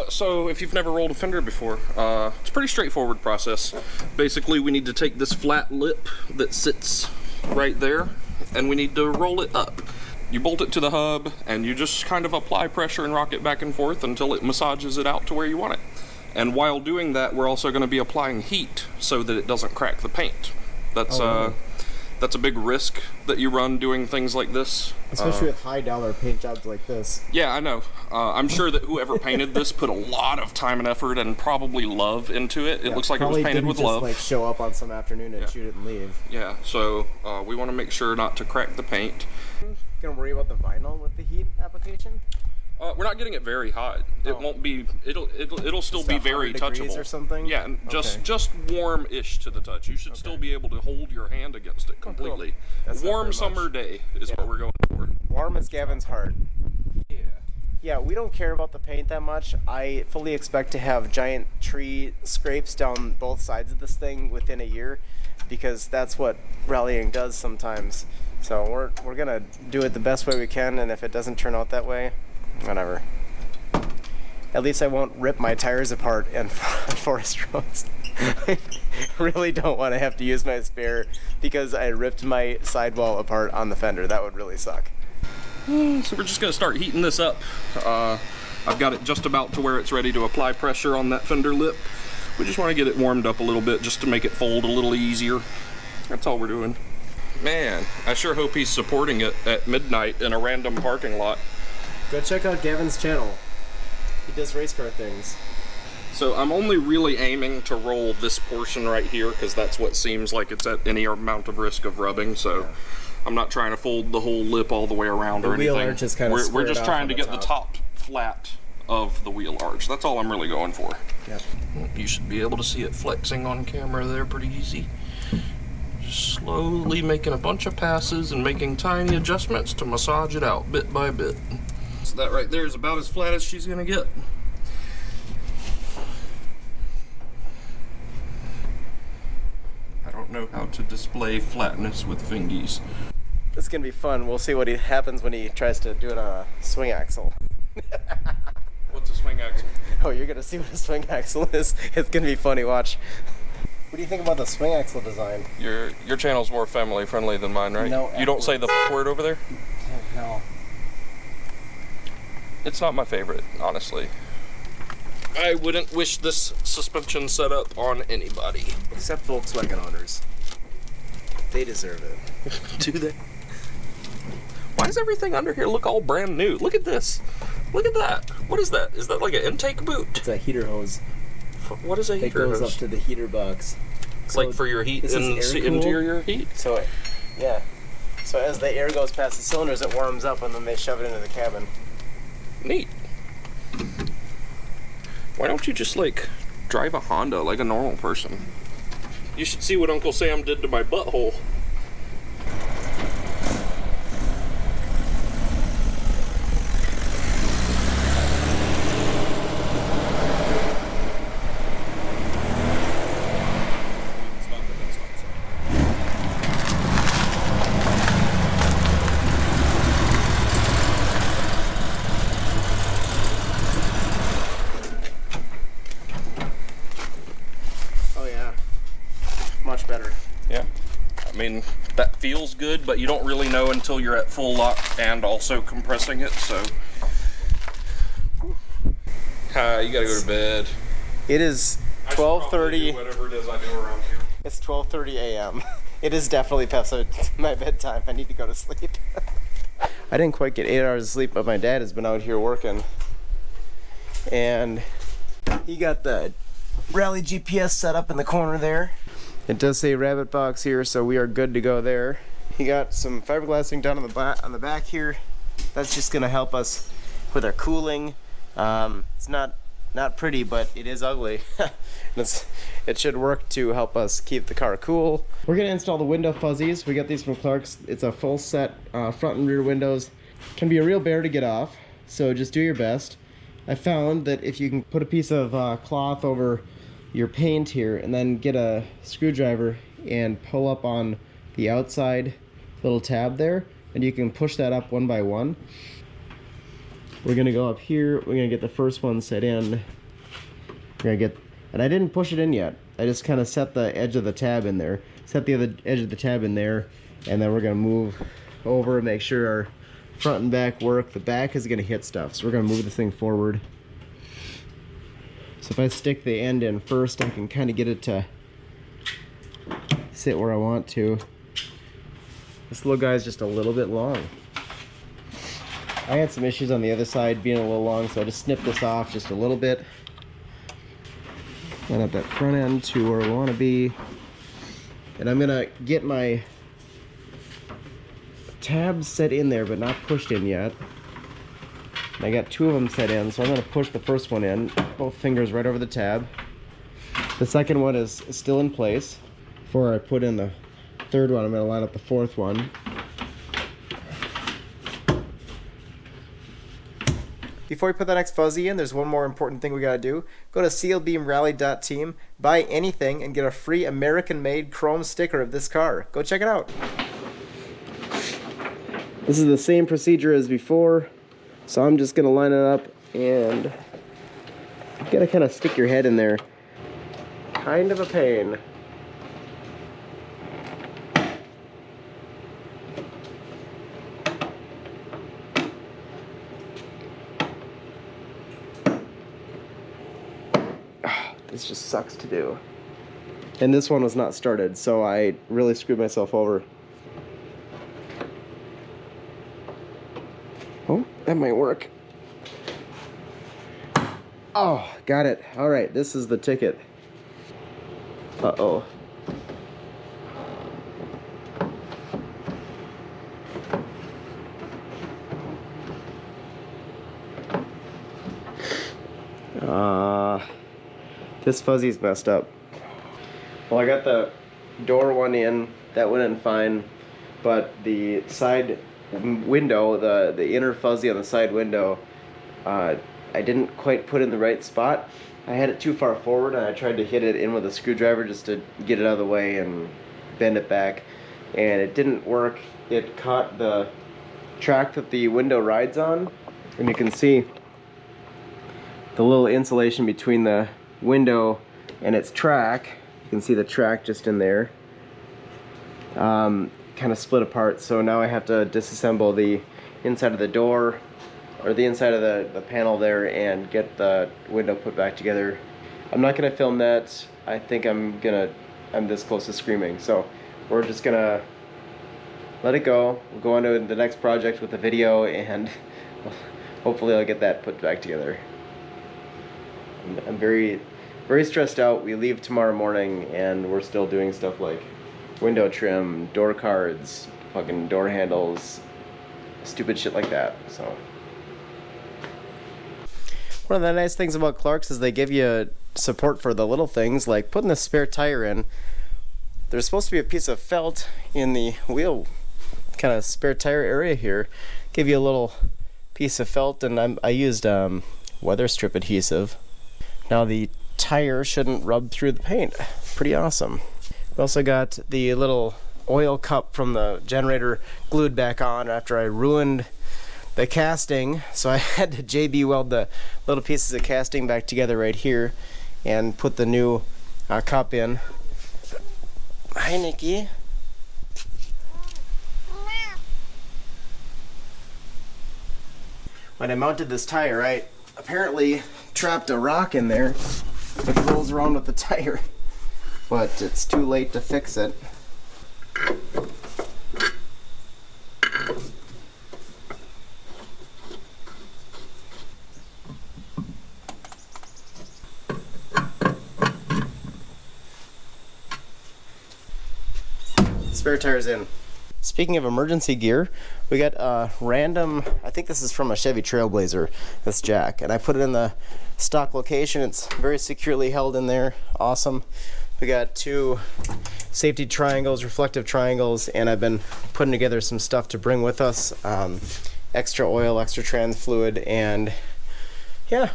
So if you've never rolled a fender before, it's a pretty straightforward process. Basically, we need to take this flat lip that sits right there, and we need to roll it up. You bolt it to the hub, and you just kind of apply pressure and rock it back and forth until it massages it out to where you want it. And while doing that, we're also going to be applying heat so that it doesn't crack the paint. That's a big risk that you run doing things like this. Especially with high dollar paint jobs like this. Yeah, I know. I'm sure that whoever painted this put a lot of time and effort and probably love into it. It looks like it was painted with love. Probably didn't just like show up on some afternoon and shoot it and leave. Yeah, so we want to make sure not to crack the paint. Gonna worry about the vinyl with the heat application? We're not getting it very hot. It won't be. It'll still be very touchable or something. Yeah, and just warm-ish to the touch. You should still be able to hold your hand against it completely. Warm summer day is what we're going for. Warm as Gavin's heart. Yeah. Yeah, we don't care about the paint that much. I fully expect to have giant tree scrapes down both sides of this thing within a year, because that's what rallying does sometimes. So we're gonna do it the best way we can, and if it doesn't turn out that way, whatever. At least I won't rip my tires apart and forest roads. I really don't want to have to use my spare because I ripped my sidewall apart on the fender. That would really suck. So we're just going to start heating this up. I've got it just about to where it's ready to apply pressure on that fender lip. We just want to get it warmed up a little bit just to make it fold a little easier. That's all we're doing. Man, I sure hope he's supporting it at midnight in a random parking lot. Go check out Gavin's channel. He does race car things. So I'm only really aiming to roll this portion right here because that's what seems like it's at any amount of risk of rubbing. So I'm not trying to fold the whole lip all the way around or anything. The wheel arch is kind of We're just trying to get the top flat of the wheel arch. That's all I'm really going for. Yep. You should be able to see it flexing on camera there pretty easy. Just slowly making a bunch of passes and making tiny adjustments to massage it out bit by bit. So that right there is about as flat as she's gonna get. I don't know how to display flatness with fingies. It's gonna be fun. We'll see what happens when he tries to do it on a swing axle. What's a swing axle? Oh, you're gonna see what a swing axle is. It's gonna be funny. Watch. What do you think about the swing axle design? Your channel's more family friendly than mine, right? No. You don't say the F word over there? No. It's not my favorite, honestly. I wouldn't wish this suspension setup on anybody. Except Volkswagen owners. They deserve it. Do they? Why does everything under here look all brand new? Look at this. Look at that. What is that? Is that like an intake boot? It's a heater hose. What is a heater It goes hose? up to the heater box. Like for your heat and interior heat? So, yeah. So as the air goes past the cylinders, it warms up, and then they shove it into the cabin. Neat. Why don't you just like drive a Honda like a normal person? You should see what Uncle Sam did to my butthole. Much better. Yeah. I mean, that feels good, but you don't really know until you're at full lock and also compressing it, so. You gotta go to bed. It is 12:30. Whatever it is I do around here. It's 12:30 a.m. It is definitely past my bedtime. I need to go to sleep. I didn't quite get 8 hours of sleep, but my dad has been out here working. And he got the Rally GPS set up in the corner there. It does say Rabbit Box here, so we are good to go there. He got some fiberglassing done on the back here. That's just gonna help us with our cooling. It's not pretty, but it is ugly. It should work to help us keep the car cool. We're gonna install the window fuzzies. We got these from Clark's. It's a full set front and rear windows. Can be a real bear to get off, so just do your best. I found that if you can put a piece of cloth over your paint here and then get a screwdriver and pull up on the outside little tab there, and you can push that up one by one. We're gonna go up here, we're gonna get the first one set in. We're gonna get, and I didn't push it in yet. I just kind of set the edge of the tab in there, set the other edge of the tab in there, and then we're gonna move over and make sure our front and back work. The back is gonna hit stuff, so we're gonna move this thing forward. So if I stick the end in first, I can kind of get it to sit where I want to. This little guy's just a little bit long. I had some issues on the other side being a little long, so I just snipped this off just a little bit. Line up that front end to where we want to be. And I'm gonna get my tabs set in there, but not pushed in yet. I got two of them set in, so I'm gonna push the first one in, both fingers right over the tab. The second one is still in place. Before I put in the third one, I'm gonna line up the fourth one. Before we put the next fuzzy in, there's one more important thing we gotta do. Go to sealbeamrally.team, buy anything, and get a free American-made chrome sticker of this car. Go check it out. This is the same procedure as before, so I'm just gonna line it up, and you gotta kind of stick your head in there. Kind of a pain. This just sucks to do. And this one was not started, so I really screwed myself over. Oh, that might work. Oh, got it. All right, this is the ticket. Uh-oh. This fuzzy's messed up. Well, I got the door one in, that went in fine, but the side window, the inner fuzzy on the side window, I didn't quite put in the right spot. I had it too far forward, and I tried to hit it in with a screwdriver just to get it out of the way and bend it back, and it didn't work. It caught the track that the window rides on, and you can see the little insulation between the window and its track. You can see the track just in there, kind of split apart. So now I have to disassemble the inside of the door, or the inside of the panel there, and get the window put back together. I'm not gonna film that. I think I'm this close to screaming, so we're just gonna let it go. We'll go on to the next project with the video, and hopefully I'll get that put back together. I'm very, very stressed out. We leave tomorrow morning, and we're still doing stuff like window trim, door cards, fucking door handles, stupid shit like that. So one of the nice things about Clark's is they give you support for the little things, like putting the spare tire in. There's supposed to be a piece of felt in the wheel, kind of spare tire area here. Give you a little piece of felt, and I used weather strip adhesive. Now the tire shouldn't rub through the paint. Pretty awesome. We also got the little oil cup from the generator glued back on after I ruined the casting, so I had to JB weld the little pieces of casting back together right here and put the new cup in. Hi, Nikki. When I mounted this tire, I apparently trapped a rock in there which rolls around with the tire, but it's too late to fix it. Spare tires in. Speaking of emergency gear, we got a random, I think this is from a Chevy Trailblazer, this jack, and I put it in the stock location. It's very securely held in there. Awesome. We got two safety triangles, reflective triangles, and I've been putting together some stuff to bring with us. Extra oil, extra trans fluid, and yeah,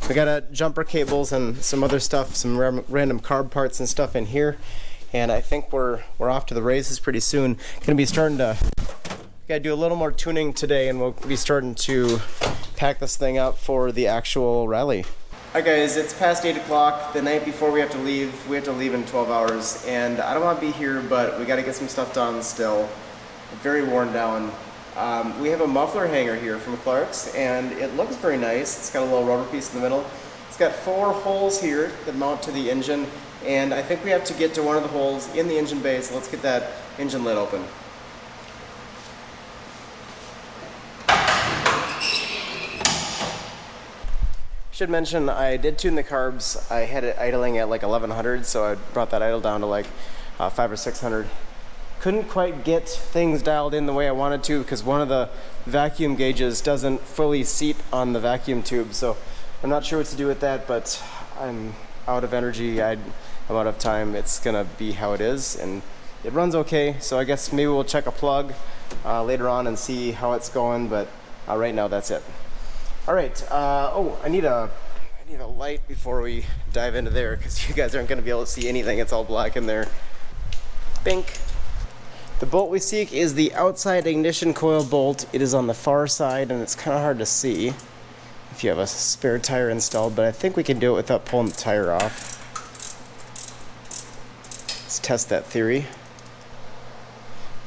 we got jumper cables and some other stuff, some random carb parts and stuff in here. And I think we're off to the races pretty soon. Gonna be starting to, gotta do a little more tuning today, and we'll be starting to pack this thing up for the actual rally. Alright guys, it's past 8 o'clock. The night before we have to leave. We have to leave in 12 hours, and I don't want to be here, but we got to get some stuff done still. Very worn down. We have a muffler hanger here from Clark's, and it looks very nice. It's got a little rubber piece in the middle. It's got 4 holes here that mount to the engine, and I think we have to get to one of the holes in the engine bay, so let's get that engine lid open. Should mention, I did tune the carbs. I had it idling at like 1100, so I brought that idle down to like 500 or 600. Couldn't quite get things dialed in the way I wanted to because one of the vacuum gauges doesn't fully seat on the vacuum tube, so I'm not sure what to do with that, but I'm out of energy, I'm out of time. It's gonna be how it is, and it runs okay, so I guess maybe we'll check a plug later on and see how it's going, but right now that's it. All right, oh, I need a light before we dive into there because you guys aren't gonna be able to see anything. It's all black in there. Bink. The bolt we seek is the outside ignition coil bolt. It is on the far side, and it's kind of hard to see if you have a spare tire installed, but I think we can do it without pulling the tire off. Let's test that theory.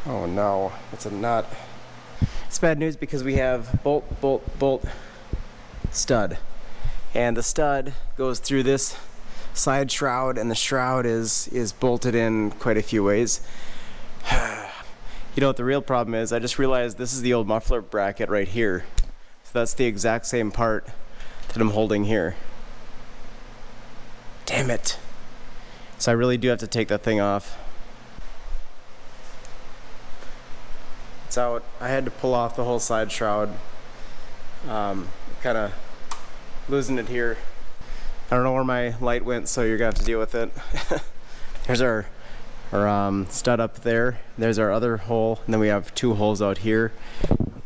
Oh no, it's a nut. It's bad news because we have bolt, stud, and the stud goes through this side shroud, and the shroud is bolted in quite a few ways. You know what the real problem is? I just realized this is the old muffler bracket right here, so that's the exact same part that I'm holding here. Damn it. So I really do have to take that thing off. It's out. I had to pull off the whole side shroud. Kind of losing it here. I don't know where my light went, so you're gonna have to deal with it. There's our stud up there. There's our other hole, and then we have 2 holes out here,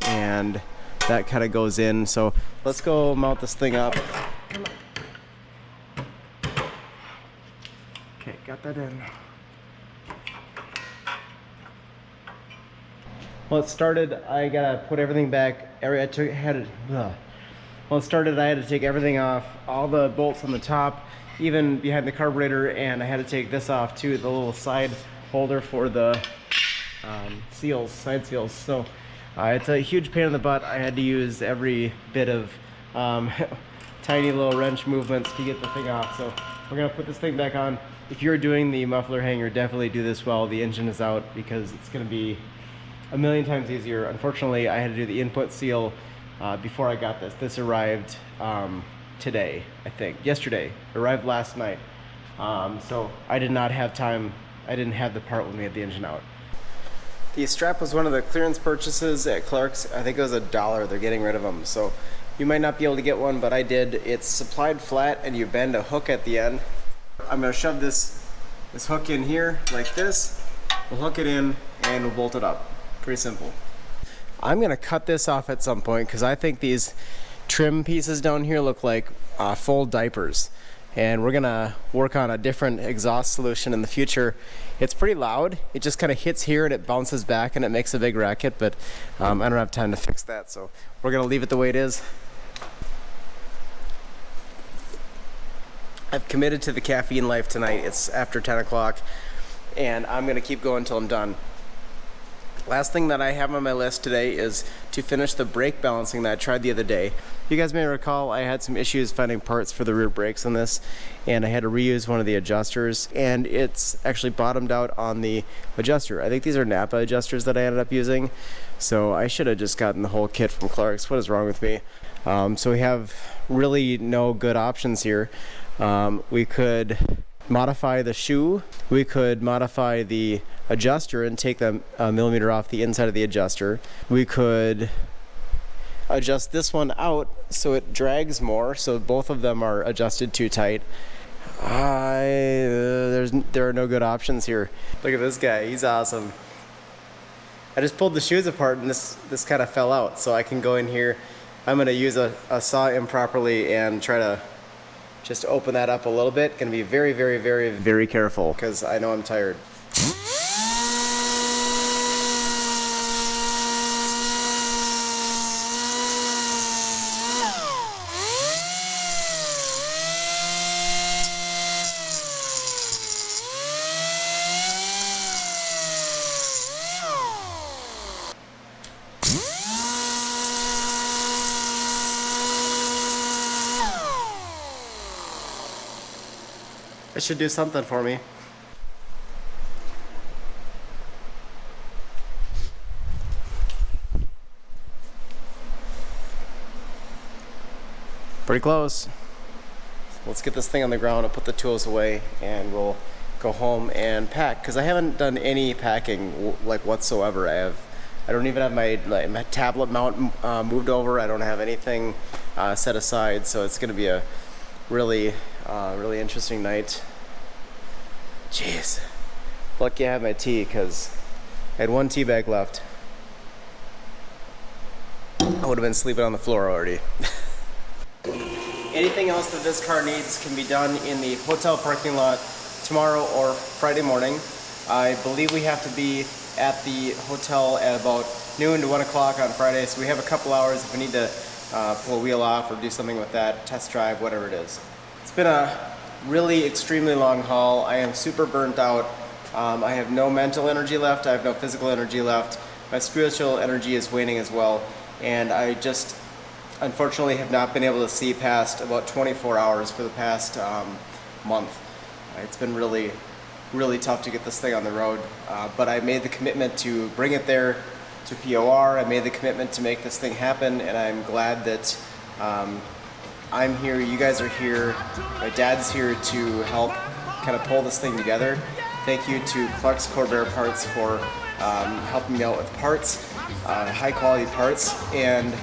and that kind of goes in. So let's go mount this thing up. Okay, got that in. Well, it started, I gotta put everything back. Well, it started, I had to take everything off, all the bolts on the top, even behind the carburetor, and I had to take this off too, the little side holder for the seals, side seals. So it's a huge pain in the butt. I had to use every bit of tiny little wrench movements to get the thing off. So we're gonna put this thing back on. If you're doing the muffler hanger, definitely do this while the engine is out, because it's gonna be a million times easier. Unfortunately, I had to do the input seal before I got this. This arrived today, I think. Yesterday. Arrived last night. So I did not have time. I didn't have the part when we had the engine out. The strap was one of the clearance purchases at Clark's. I think it was $1. They're getting rid of them. So you might not be able to get one, but I did. It's supplied flat, and you bend a hook at the end. I'm going to shove this hook in here like this. We'll hook it in, and we'll bolt it up. Pretty simple. I'm gonna cut this off at some point because I think these trim pieces down here look like full diapers, and we're gonna work on a different exhaust solution in the future. It's pretty loud. It just kind of hits here and it bounces back and it makes a big racket, but I don't have time to fix that, so we're gonna leave it the way it is. I've committed to the caffeine life tonight. It's after 10 o'clock, and I'm gonna keep going until I'm done. Last thing that I have on my list today is to finish the brake balancing that I tried the other day. You guys may recall I had some issues finding parts for the rear brakes on this, and I had to reuse one of the adjusters, and it's actually bottomed out on the adjuster. I think these are Napa adjusters that I ended up using, so I should have just gotten the whole kit from Clark's. What is wrong with me? So we have really no good options here. We could modify the shoe, we could modify the adjuster and take the millimeter off the inside of the adjuster. We could adjust this one out so it drags more, so both of them are adjusted too tight. There are no good options here. Look at this guy, he's awesome. I just pulled the shoes apart and this kind of fell out, so I can go in here, I'm gonna use a saw improperly and try to just open that up a little bit. Gonna be very, very, very, very careful because I know I'm tired. It should do something for me. Pretty close. Let's get this thing on the ground and put the tools away, and we'll go home and pack. Because I haven't done any packing like whatsoever. I don't even have my tablet mount moved over. I don't have anything set aside. So it's going to be a really interesting night. Jeez. Lucky I have my tea because I had one tea bag left. I would have been sleeping on the floor already. Anything else that this car needs can be done in the hotel parking lot tomorrow or Friday morning. I believe we have to be at the hotel at about noon to 1 o'clock on Friday, so we have a couple hours if we need to pull a wheel off or do something with that, test drive, whatever it is. It's been a really extremely long haul. I am super burnt out. I have no mental energy left. I have no physical energy left. My spiritual energy is waning as well, and I just unfortunately have not been able to see past about 24 hours for the past month. It's been really tough to get this thing on the road, but I made the commitment to bring it there to POR. I made the commitment to make this thing happen, and I'm glad that I'm here, you guys are here, my dad's here to help kind of pull this thing together. Thank you to Clark's Corvair Parts for helping me out with parts, high quality parts, and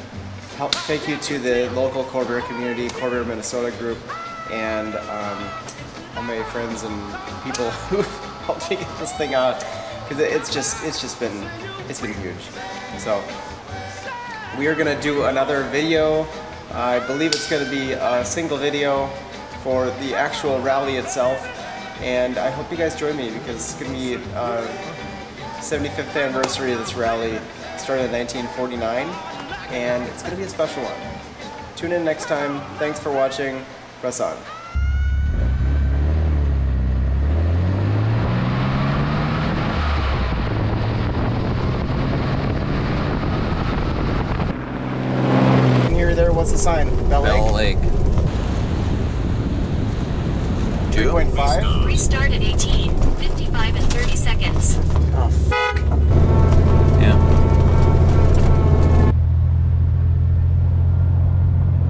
thank you to the local Corvair community, Corvair Minnesota group, and all my friends and people who helped me get this thing out, because it's been huge. So we are gonna do another video. I believe it's going to be a single video for the actual rally itself, and I hope you guys join me because it's going to be 75th anniversary of this rally. It started in 1949, and it's going to be a special one. Tune in next time. Thanks for watching. Press on. What's the sign? Bell Lake? 3.5? Restart at 18.